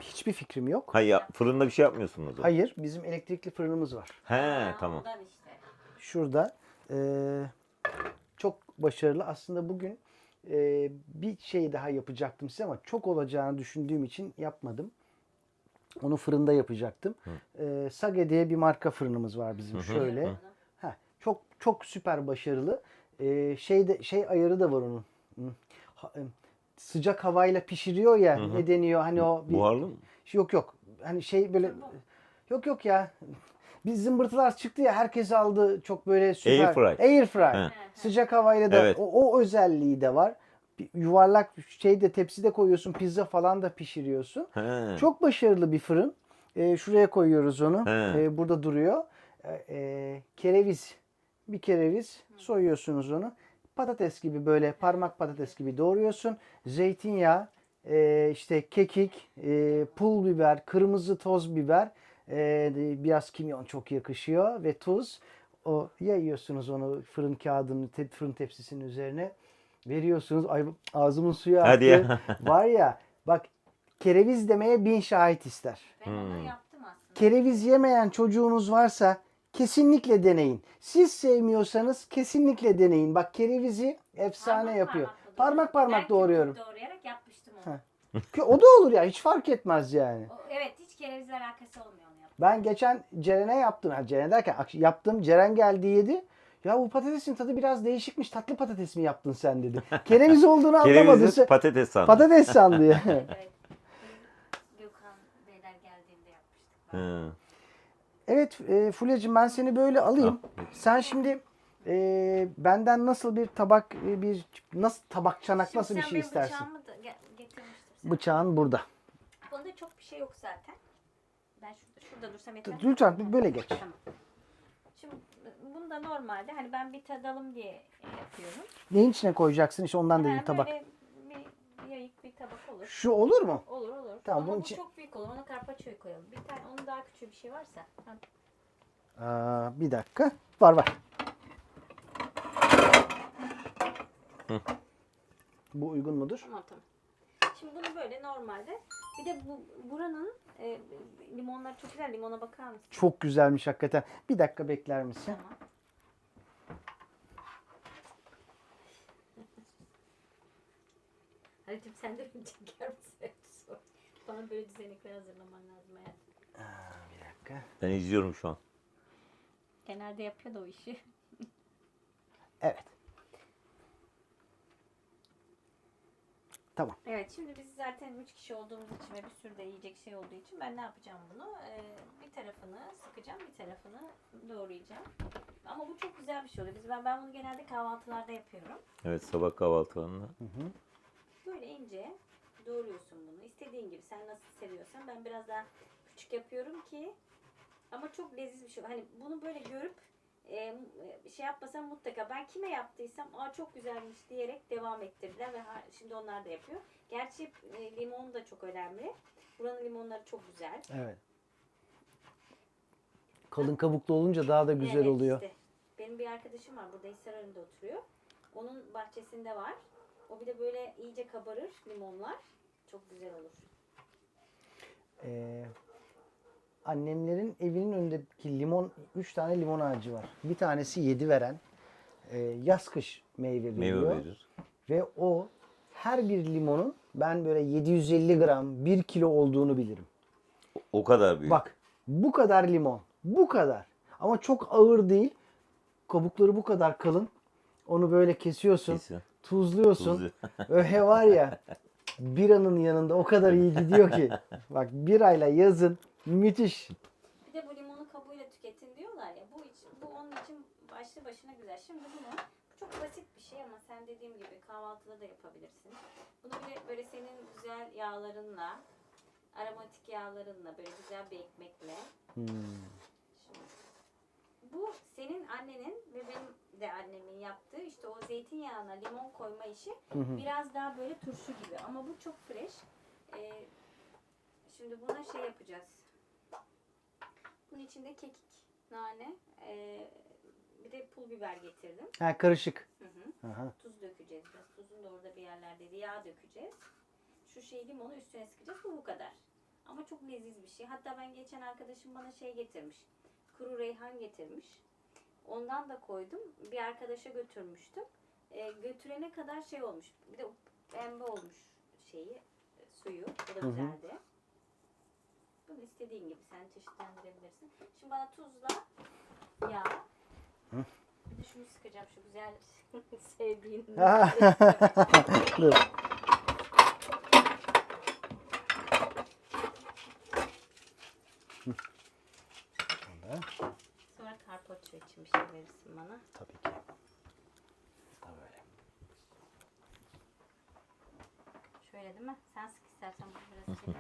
Hiçbir fikrim yok. Hayır, fırında bir şey yapmıyorsun o zaman. Hayır, bizim elektrikli fırınımız var. He, tamam. Ondan işte. Şurada çok başarılı. Aslında bugün bir şey daha yapacaktım size ama çok olacağını düşündüğüm için yapmadım. Onu fırında yapacaktım. Sage diye bir marka fırınımız var bizim. Şöyle. Çok çok süper başarılı. Şey ayarı da var onun. Sıcak havayla pişiriyor ya. Ne deniyor? Hani o Buharlı mı? Yok. Hani şey böyle yok ya. Biz zımbırtılar çıktı ya, herkes aldı, çok böyle süper. Airfry. He. Sıcak havayla da Evet. o özelliği de var. Bir yuvarlak şeyde tepside koyuyorsun, pizza falan da pişiriyorsun. He. Çok başarılı bir fırın. Şuraya koyuyoruz onu. He. Burada duruyor. Kereviz. Bir kereviz soyuyorsunuz onu. Patates gibi, böyle parmak patates gibi doğruyorsun. Zeytinyağı, işte kekik, pul biber, kırmızı toz biber, biraz kimyon çok yakışıyor ve tuz. O yayıyorsunuz onu fırın kağıdının, fırın tepsisinin üzerine. Veriyorsunuz. Ay, ağzımın suyu aktı. Hadi ya. Var ya, bak, kereviz demeye 1000 şahit ister. Ben onu yaptım aslında. Kereviz yemeyen çocuğunuz varsa kesinlikle deneyin. Siz sevmiyorsanız kesinlikle deneyin. Bak, kerevizi efsane yapıyor. Parmak Ben doğruyorum. küp doğrayarak yapmıştım onu. O da olur ya, hiç fark etmez yani. Evet, hiç kerevizle alakası olmuyor onu yaptım. Ben geçen Ceren'e yaptım. Yani Ceren derken yaptım. Ceren geldi yedi. Ya bu patatesin tadı biraz değişikmiş. Tatlı patates mi yaptın sen dedi. Kereviz olduğunu anlamadı. Kerevizi patates sandım. Patates sandı ya. Evet. Gökhan Beyler geldiğinde yapmıştık. Hı. Evet Fulya'cığım, ben seni böyle alayım. Sen şimdi benden nasıl bir tabak, nasıl tabak çanak, Şimdi nasıl bir sen şey benim istersin? bıçağımı da getirmiştim. Sen. Bıçağın burada. Bunda çok bir şey yok zaten. Ben şurada şurada dursam yeter. Lütfen böyle geç. Tamam. Şimdi bunu da normalde hani ben bir tadalım diye yapıyorum. Neyin içine koyacaksın? İşte ondan dedim Yani tabak. böyle bir yayık bir tabak olur. Şu olur mu? Olur olur. Tamam, Ama bunun bu için- çok büyük olur. Ona karpaccio'yu koyalım. Bir tane onun daha küçüğü bir şey varsa. Bir dakika. Var. Bu uygun mudur? Tamam. Şimdi bunu böyle normalde. Bir de buranın limonları çok güzel. Limona bakar mısın? Çok güzelmiş hakikaten. Bir dakika bekler misin? Tamam. Halicim sen de mi çeker misin? Bana böyle düzenekler hazırlaman lazım hayatım. Bir dakika. Ben izliyorum şu an. Genelde yapıyor da o işi. Evet. Tamam. Evet, şimdi biz zaten 3 kişi olduğumuz için ve bir sürü de yiyecek şey olduğu için ben ne yapacağım bunu? Bir tarafını sıkacağım, bir tarafını doğrayacağım. Ama bu çok güzel bir şey oluyor. Ben bunu genelde kahvaltılarda yapıyorum. Evet, sabah kahvaltılarında. Böyle ince doğruyorsun bunu. İstediğin gibi sen nasıl seviyorsan. Ben biraz daha küçük yapıyorum ki ama çok leziz bir şey. Hani bunu böyle görüp şey yapmasam mutlaka ben kime yaptıysam çok güzelmiş diyerek devam ettirdiler ve şimdi onlar da yapıyor. Gerçi limon da çok önemli. Buranın limonları çok güzel. Evet. Kalın kabuklu olunca daha da güzel Evet, oluyor. işte. Benim bir arkadaşım var burada Hisarönü'nde oturuyor. Onun bahçesinde var. O bir de böyle iyice kabarır limonlar. Çok güzel olur. Annemlerin evinin önündeki 3 tane limon ağacı var. Bir tanesi 7 veren. Yaz kış meyve veriyor. Meyve verir. Ve o her bir limonun ben böyle 750 gram 1 kilo olduğunu bilirim. O kadar büyük. Bak bu kadar limon. Bu kadar. Ama çok ağır değil. Kabukları bu kadar kalın. Onu böyle kesiyorsun. Kesiyor. Tuzluyorsun. Tuzlu. Öyle var ya biranın yanında o kadar iyi gidiyor ki. Bak birayla yazın müthiş. Bir de bu limonu kabuğuyla tüketin diyorlar ya. Bu onun için başlı başına güzel. Şimdi bu çok basit bir şey ama sen dediğim gibi kahvaltıda da yapabilirsin. Bunu bile böyle senin güzel yağlarınla, aromatik yağlarınla, böyle güzel bir ekmekle. Şimdi, bu senin annenin ve benim de annemin yaptığı işte o zeytinyağına limon koyma işi biraz daha böyle turşu gibi. Ama bu çok fresh. Şimdi buna şey yapacağız. Bunun içinde kekik, nane, bir de pul biber getirdim. Ha karışık. Aha. Tuz dökeceğiz biraz. Tuzun da orada bir yerlerdeydi. Yağ dökeceğiz. Şu limonu üstüne sıkacağız. Bu kadar. Ama çok leziz bir şey. Hatta ben geçen arkadaşım bana şey getirmiş. Kuru reyhan getirmiş. Ondan da koydum. Bir arkadaşa götürmüştüm. Götürene kadar şey olmuş. Bir de pembe olmuş suyu. O da güzeldi. Bunu istediğin gibi sen çeşitlendirebilirsin. Şimdi bana tuzla yağ. Bir de şunu sıkacağım şu güzel sevdiğin. Dur. Sonra carpaccio için bir şey verirsin bana. Tabii ki. Da böyle. Şöyle değil mi? Sen sık istersen bunu biraz çek.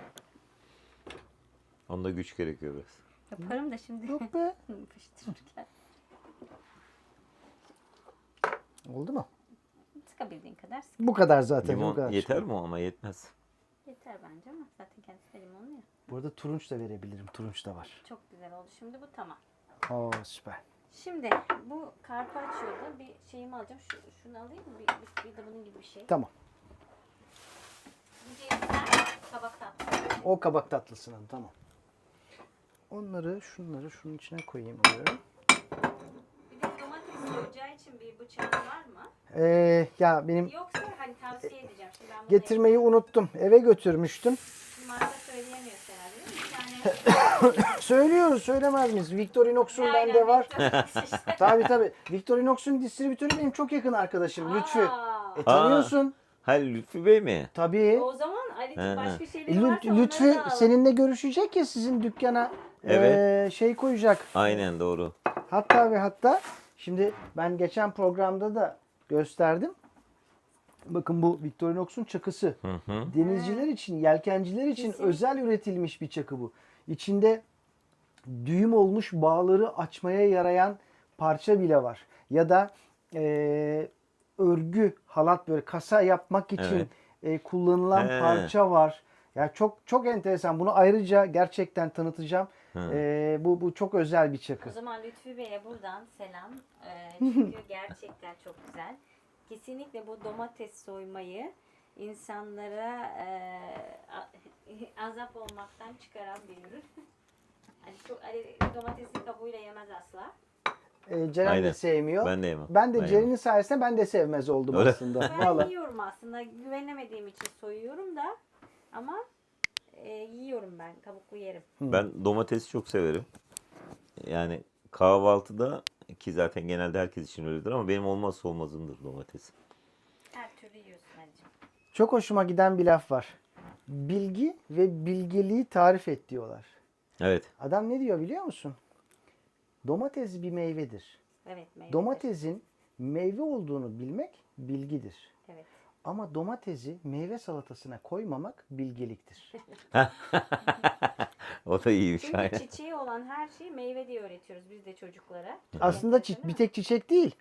Onda güç gerekiyor biraz. Yaparım da şimdi Yok be. yapıştırırken. Oldu mu? Sıkabildiğin kadar sık. Bu kadar zaten. bu Limon kadar. yeter mi o ama yetmez. Yeter bence ama zaten kendisi de limonlu ya. Bu arada turunç da verebilirim. Turunç da var. Çok güzel oldu. Şimdi bu tamam. Oo süper. Şimdi bu carpaccio'da bir şeyimi alacağım. Şunu alayım mı? Bir de bunun gibi bir şey. Tamam. Bir cevizler, kabak tatlısı. O kabak tatlısının tamam. Şunları şunun içine koyayım diyorum. Bir de domates soyacağı için bir bıçağın var mı? Ya benim Yoksa hani tavsiye edeceğim. Şimdi ben bunu getirmeyi unuttum. Eve götürmüştüm. marka söyleyemiyorsun herhalde değil mi? Bir tane Söylüyoruz söylemez miyiz? Victorinox'un Aynen, bende var. Victorinox işte. Tabii. Victorinox'un distribütörü benim çok yakın arkadaşım Lütfü. Aa, Tanıyorsun. Halil Lütfü Bey mi? Tabii. O zaman Ali'cim başka E, şeyleri varsa onları Lütfü da al. seninle görüşecek ya sizin dükkana Evet. şey koyacak. Aynen doğru. Hatta şimdi ben geçen programda da gösterdim. Bakın bu Victorinox'un çakısı. Hı hı. Denizciler için, yelkenciler için Kesinlikle. özel üretilmiş bir çakı bu. İçinde düğüm olmuş bağları açmaya yarayan parça bile var. Ya da örgü, halat böyle kasa yapmak için kullanılan He. parça var. Ya çok çok enteresan. Bunu ayrıca gerçekten tanıtacağım. Bu çok özel bir çakı. O zaman Lütfü Bey'e buradan selam. Çünkü gerçekten çok güzel. Kesinlikle bu domates soymayı insanlara azap olmaktan çıkaran bir ürün. Hani çok domatesi kabuğuyla yemez asla. Ceren de Aynen. sevmiyor. Ben de yemem. Ben de Ben Ceren'in sayesinde ben de sevmez oldum Öyle. aslında. Ben Vallahi. yiyorum aslında. Güvenemediğim için soyuyorum da ama yiyorum ben. Kabuklu yerim. Ben domatesi çok severim. Yani kahvaltıda ki zaten genelde herkes için öyledir ama benim olmazsa olmazımdır domates. Her türlü yiyorsun Ali'cim. Çok hoşuma giden bir laf var. Bilgi ve bilgeliği tarif et diyorlar. Evet. Adam ne diyor biliyor musun? Domates bir meyvedir. Evet, meyvedir. Domatesin meyve olduğunu bilmek bilgidir. Evet. Ama domatesi meyve salatasına koymamak bilgeliktir. O da iyiymiş. Çünkü Aynen. çiçeği olan her şeyi meyve diye öğretiyoruz biz de çocuklara. Aslında Enteresan bir değil tek çiçek değil.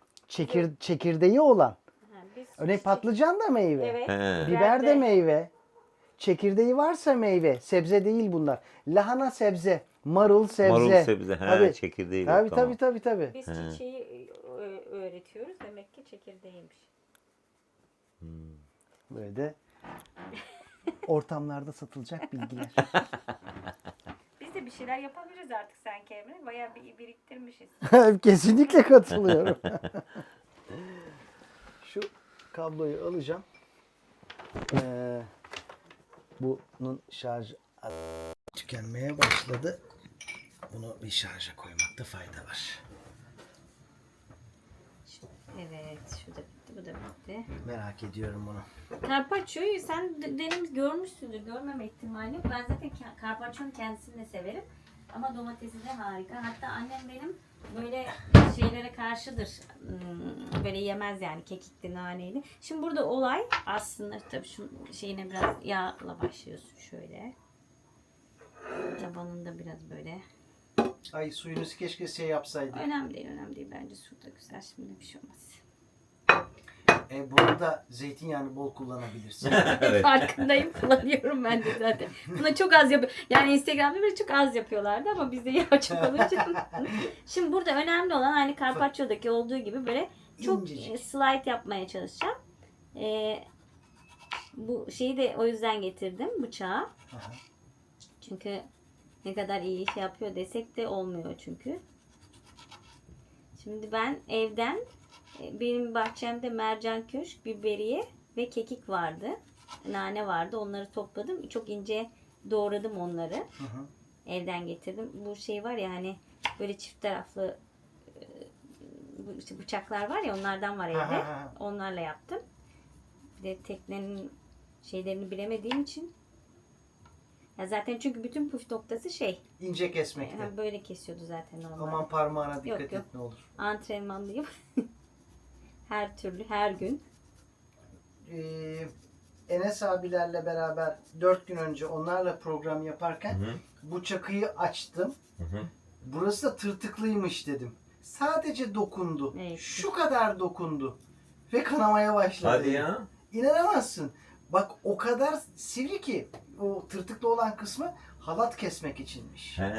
Çekirdeği olan. mi? Ha, biz Örneğin çiçek- patlıcan da meyve. Evet. He. Biber de meyve. Çekirdeği varsa meyve. Sebze değil bunlar. Lahana sebze. Marul sebze. Marul sebze. He, Tabii. çekirdeği Tabii, yok. Tamam. tabii. Biz çiçeği öğretiyoruz. Demek ki çekirdeğiymiş. Böyle de ortamlarda satılacak bilgiler. Biz de bir şeyler yapabiliriz artık sanki Emre. Bayağı bir biriktirmişiz. Kesinlikle katılıyorum. Şu kabloyu alacağım. Bunun şarj tükenmeye başladı. Bunu bir şarja koymakta fayda var. Evet. Şu da bitti. Bu da bitti. Merak ediyorum bunu. Carpaccio'yu sen görmüşsündür. Görmeme ihtimali yok. Ben zaten Carpaccio'nun kendisini de severim. Ama domatesi de harika. Hatta annem benim böyle şeylere karşıdır. Böyle yemez yani kekikli, naneydi. Şimdi burada olay aslında tabii şu şeyine biraz yağla başlıyorsun şöyle. Tabanında biraz böyle. Ay suyunuzu keşke şey yapsaydı. Önemli değil bence su da güzel. Şimdi bir şey olmaz. Bunu da zeytinyağını bol kullanabilirsin. Farkındayım, kullanıyorum ben de zaten. Buna çok az yapıyor. Yani Instagram'da böyle çok az yapıyorlardı ama bizde yağ çok olunca. Şimdi burada önemli olan aynı Carpaccio'daki olduğu gibi böyle çok İncecik. slide yapmaya çalışacağım. Bu şeyi de o yüzden getirdim bıçağı. Aha. Çünkü ne kadar iyi iş yapıyor desek de olmuyor çünkü. Şimdi ben evden benim bahçemde mercan köşk, biberiye ve kekik vardı. Nane vardı. Onları topladım. Çok ince doğradım onları. Hı. Evden getirdim. Bu şey var ya hani böyle çift taraflı işte bıçaklar var ya onlardan var evde. Onlarla yaptım. Bir de teknenin şeylerini bilemediğim için. Ya zaten çünkü bütün püf noktası şey. İnce kesmekte. Böyle kesiyordu zaten normalde. Aman parmağına dikkat Yok. et ne olur. Antrenmanlıyım. Her türlü, her gün. Enes abilerle beraber 4 gün önce onlarla program yaparken Hı. bu çakıyı açtım. Hı. Burası da tırtıklıymış dedim. Sadece dokundu. Evet. Şu kadar dokundu. Ve kanamaya başladı. Hadi ya. İnanamazsın. Bak o kadar sivri ki o tırtıklı olan kısmı halat kesmek içinmiş. He.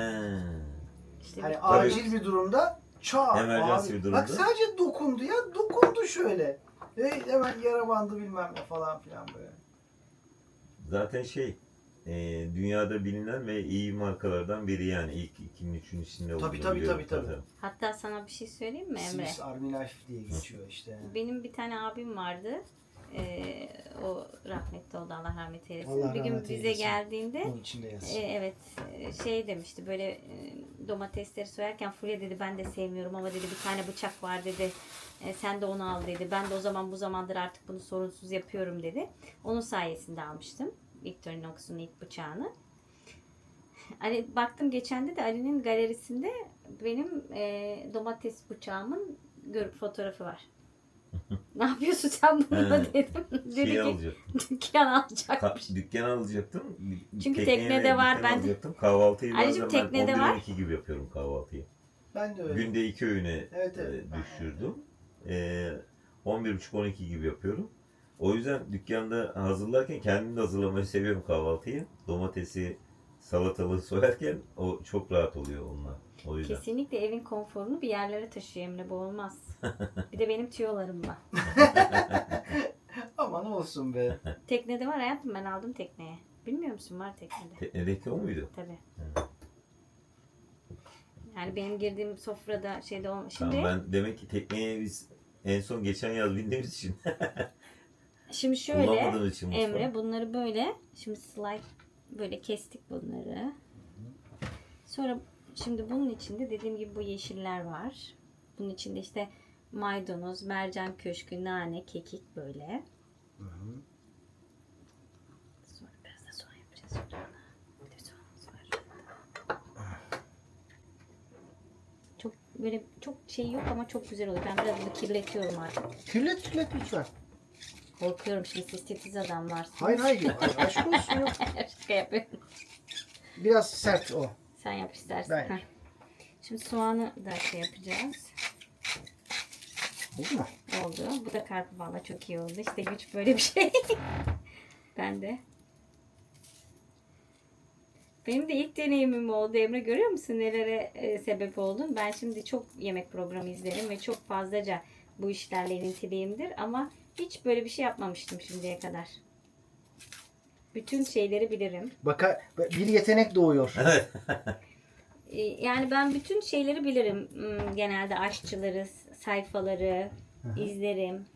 İşte Hani bir- acil bir durumda çağır. Emergency bir durumda. Bak sadece dokundu ya. Dokundu şöyle. Hemen yara bandı bilmem ne falan filan böyle. Zaten dünyada bilinen ve iyi markalardan biri yani ilk 2003'ün içinde olduğunu Tabii, tabii, biliyorum tabii. zaten. Hatta sana bir şey söyleyeyim mi Emre? Swiss Army Knife diye geçiyor işte. Benim bir tane abim vardı. O rahmetli oldu, Allah rahmet eylesin. Allah Bir gün rahmet bize eylesin. geldiğinde Bunun içinde yazsın. evet şey demişti böyle domatesleri soyarken Fulya dedi ben de sevmiyorum ama dedi bir tane bıçak var dedi. Sen de onu al dedi. Ben de o zaman bu zamandır artık bunu sorunsuz yapıyorum dedi. Onun sayesinde almıştım. Victorinox'un ilk bıçağını. Ali, baktım geçen de Ali'nin galerisinde benim domates bıçağımın fotoğrafı var. Ne yapıyorsun sen bununla He. dedim. Dedi Şey ki alacak. dükkan alacakmış. Dükkan alacaktım. Çünkü Tekneye teknede var, dükkan ben de- alacaktım. Kahvaltıyı Anneciğim, bazen ben teknede 11 var. 12 gibi yapıyorum kahvaltıyı. Ben de öyle. Günde 2 öğüne Evet, evet. düşürdüm. 11.30-12 gibi yapıyorum. O yüzden dükkanda hazırlarken kendim de hazırlamayı seviyorum kahvaltıyı. Domatesi, salatalığı soyarken o çok rahat oluyor onlar. O yüzden. Kesinlikle evin konforunu bir yerlere taşıyor Emre. Bu olmaz. Bir de benim tüyolarım var. Aman olsun be. Teknede var hayatım, ben aldım tekneye. Bilmiyor musun, var teknede. Teknedeki o muydu? Tabii. Yani benim girdiğim sofrada şeyde olmuş. Şimdi, Tamam, ben demek ki tekneye biz en son geçen yaz bindiğimiz için şimdi şöyle kullanmadığımız için Emre, bunları böyle şimdi slide böyle kestik bunları. Sonra şimdi bunun içinde dediğim gibi bu yeşiller var. Bunun içinde işte maydanoz, mercan köşkü, nane, kekik böyle. Sonra biraz da soğan yapacağız. Bir de soğanımız var. Çok böyle çok şey yok ama çok güzel oluyor. Ben biraz bunu kirletiyorum artık. Kirlet lütfen. Korkuyorum şimdi, siz titiz adamlarsınız. Hayır hayır. Aşk olsun yok. Şaka yapıyorum. Biraz sert o. Sen yap istersen. Ben. Heh. Şimdi soğanı da şey yapacağız. Oldu mu? Oldu. Bu da karpuz, valla çok iyi oldu. İşte güç böyle bir şey. Ben de. Benim de ilk deneyimim oldu Emre. Görüyor musun nelere sebep oldun? Ben şimdi çok yemek programı izlerim ve çok fazlaca bu işlerle ilintiliyimdir. Ama hiç böyle bir şey yapmamıştım şimdiye kadar. Bütün şeyleri bilirim. Bir yetenek doğuyor. Evet. Yani ben bütün şeyleri bilirim. Genelde aşçıları, sayfaları izlerim.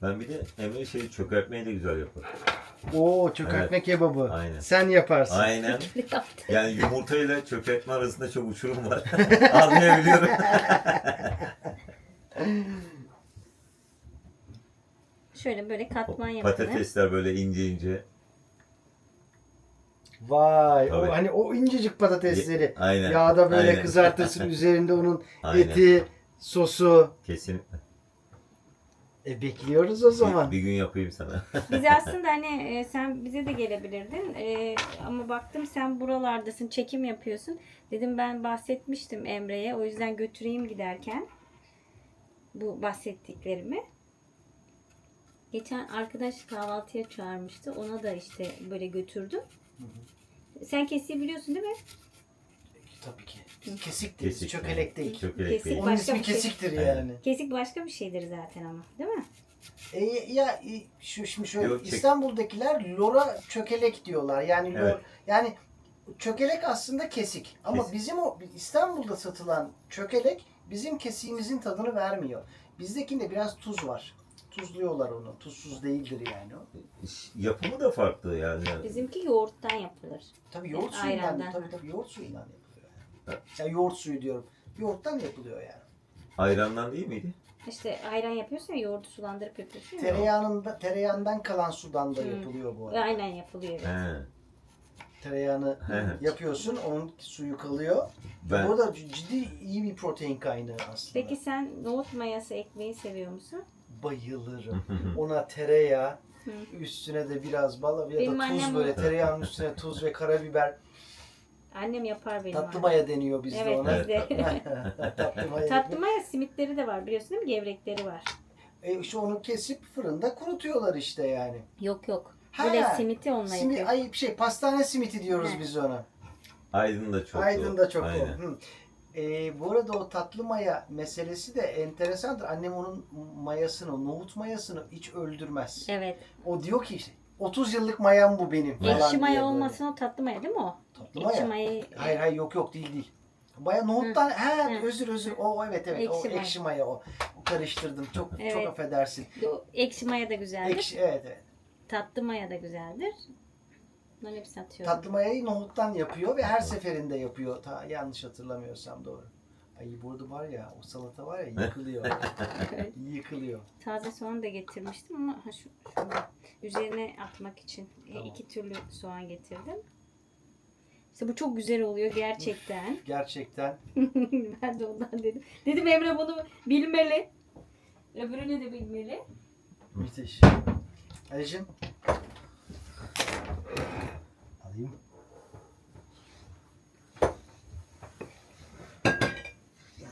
Ben bir de Emre çökertmeyi de güzel yapar. Oo, çökertme kebabı. Aynen. Sen yaparsın. Aynen. Yaptım. Yani yumurtayla çökertme arasında çok uçurum var. Anlayabiliyorum. Şöyle böyle katman yapılır. Patatesler böyle ince ince. Vay. Tabii. Hani o incecik patatesleri Aynen. yağda böyle Aynen. kızartırsın. Üzerinde onun Aynen. eti, sosu. Kesinlikle. Bekliyoruz o zaman. Bir gün yapayım sana. Biz aslında hani sen bize de gelebilirdin. Ama baktım sen buralardasın, çekim yapıyorsun. Dedim ben bahsetmiştim Emre'ye. O yüzden götüreyim giderken bu bahsettiklerimi. Geçen arkadaş kahvaltıya çağırmıştı. Ona da işte böyle götürdüm. Sen kesiyi biliyorsun değil mi? Tabii ki. Kesik değil. Kesik. Çökelek değil. Çökelek Kesik. değil. Onun Başka ismi bir şey. kesiktir Aynen. yani. Kesik başka bir şeydir zaten ama, değil mi? Şimdi şöyle Yok, İstanbul'dakiler lora çökelek diyorlar. Yani Evet. yani çökelek aslında kesik. Ama Kesik. bizim o İstanbul'da satılan çökelek bizim kesiğimizin tadını vermiyor. Bizdekinde biraz tuz var. Tuzluyorlar onu. Tuzsuz değildir yani o. Yapımı da farklı yani. Bizimki yoğurttan yapılır. Tabii yoğurt Ayrandan. suyundan. Tabii yoğurt suyundan yapılıyor. Yani. Ya yoğurt suyu diyorum. Yoğurttan yapılıyor yani. Ayrandan değil miydi? İşte ayran yapıyorsun ya, yoğurdu sulandırıp yapıyorsun ya. Tereyağından kalan sudan da Hı. yapılıyor bu arada. Aynen yapılıyor, evet. He. Tereyağını He. yapıyorsun, onun suyu kalıyor. Ben Bu da ciddi iyi bir protein kaynağı aslında. Peki sen nohut mayası ekmeği seviyor musun? Bayılırım. Ona tereyağı, Hı. üstüne de biraz bal ya Benim da tuz annem- böyle tereyağının üstüne tuz ve karabiber. Annem yapar benim. Tatlı annem. maya deniyor bizde Evet, ona. bizde. Tatlı maya. Tatlı maya simitleri de var biliyorsun değil mi? Gevrekleri var. İşte onu kesip fırında kurutuyorlar işte yani. Yok yok. Ha, Böyle simiti onunla yapıyor. Pastane simiti diyoruz He. biz ona. Aydın'da çok. Aydın'da çok o. Aynen. Hı. Bu arada o tatlı maya meselesi de enteresandır. Annem onun mayasını, nohut mayasını hiç öldürmez. Evet. O diyor ki işte 30 yıllık mayam bu benim falan Ekşi diye maya böyle. olmasın, o tatlı maya değil mi o? Tatlı Ekşi maya. mayayı... Hayır yok değil. Baya nohuttan Hı. özür o evet o Ekşi maya. ekşi maya o. Karıştırdım. Çok Evet. affedersin. O ekşi maya da güzeldir. Ekşi evet. Tatlı maya da güzeldir. Bunları hepsi atıyorum. Tatlı mayayı nohuttan yapıyor ve her seferinde yapıyor. Yanlış hatırlamıyorsam doğru. Ay burada var ya o salata var ya yıkılıyor. Yıkılıyor. Taze soğan da getirmiştim ama şunu üzerine atmak için Tamam. 2 türlü soğan getirdim. İşte bu çok güzel oluyor gerçekten. Gerçekten. Ben de ondan dedim. Dedim Emre bunu bilmeli. Öbürünü de bilmeli. Müthiş. Ali'cim. Alayım.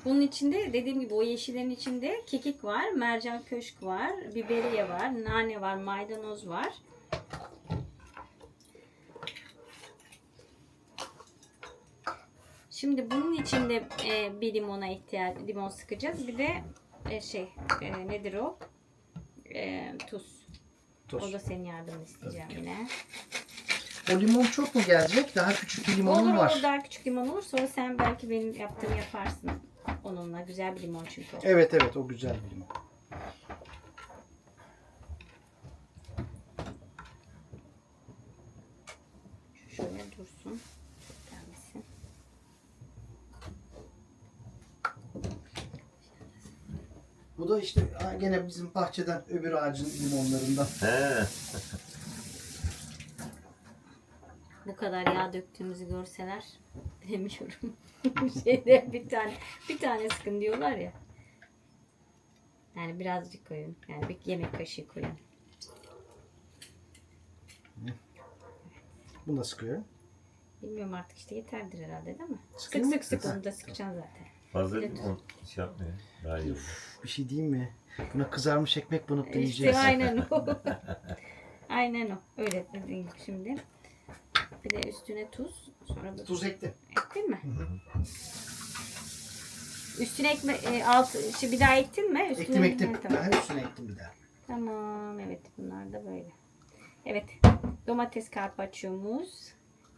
Bunun içinde dediğim gibi o yeşillerin içinde kekik var, mercan köşk var, biberiye var, nane var, maydanoz var. Şimdi bunun içinde bir limon sıkacağız. Bir de nedir o? Tuz. Tuz. O da senin yardımını isteyeceğim yine. O limon çok mu gelecek? Daha küçük bir limonum Olur var. olur, daha küçük limon olur. Sonra sen belki benim yaptığımı yaparsın. Onunla güzel bir limon çünkü o. Evet evet, o güzel bir limon. Şöyle dursun. Gelmesin. Bu da işte gene bizim bahçeden öbür ağacın limonlarından. He. Bu kadar yağ döktüğümüzü görseler bilemiyorum. Şeyde bir tane sıkın diyorlar ya. Yani birazcık koyun. Yani bir yemek kaşığı koyun. Bunu da sıkıyorum. Bilmiyorum artık, işte yeterdir herhalde değil mi? Sıkayım Sık mı? sık sık, onu da sıkacaksın zaten. Fazla Evet. limon şey yapmıyor. Daha iyi olur. Bir şey diyeyim mi? Buna kızarmış ekmek banıp da İşte yiyeceğiz. aynen o. Aynen o. Öyle dediğim gibi şimdi. Bir de üstüne tuz. Sonra da Tuz ektim. ektin mi? Üstüne bir daha ektin mi? Üstüne, Ektim. Ha, tamam. Ben üstüne ektim bir daha. Tamam, evet, bunlar da böyle. Evet, domates carpaccio'muz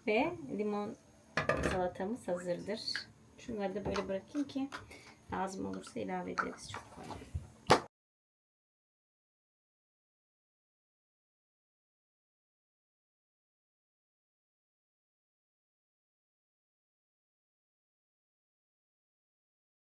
ve limon salatamız hazırdır. Şunları da böyle bırakayım ki lazım olursa ilave ederiz. Çok kolay.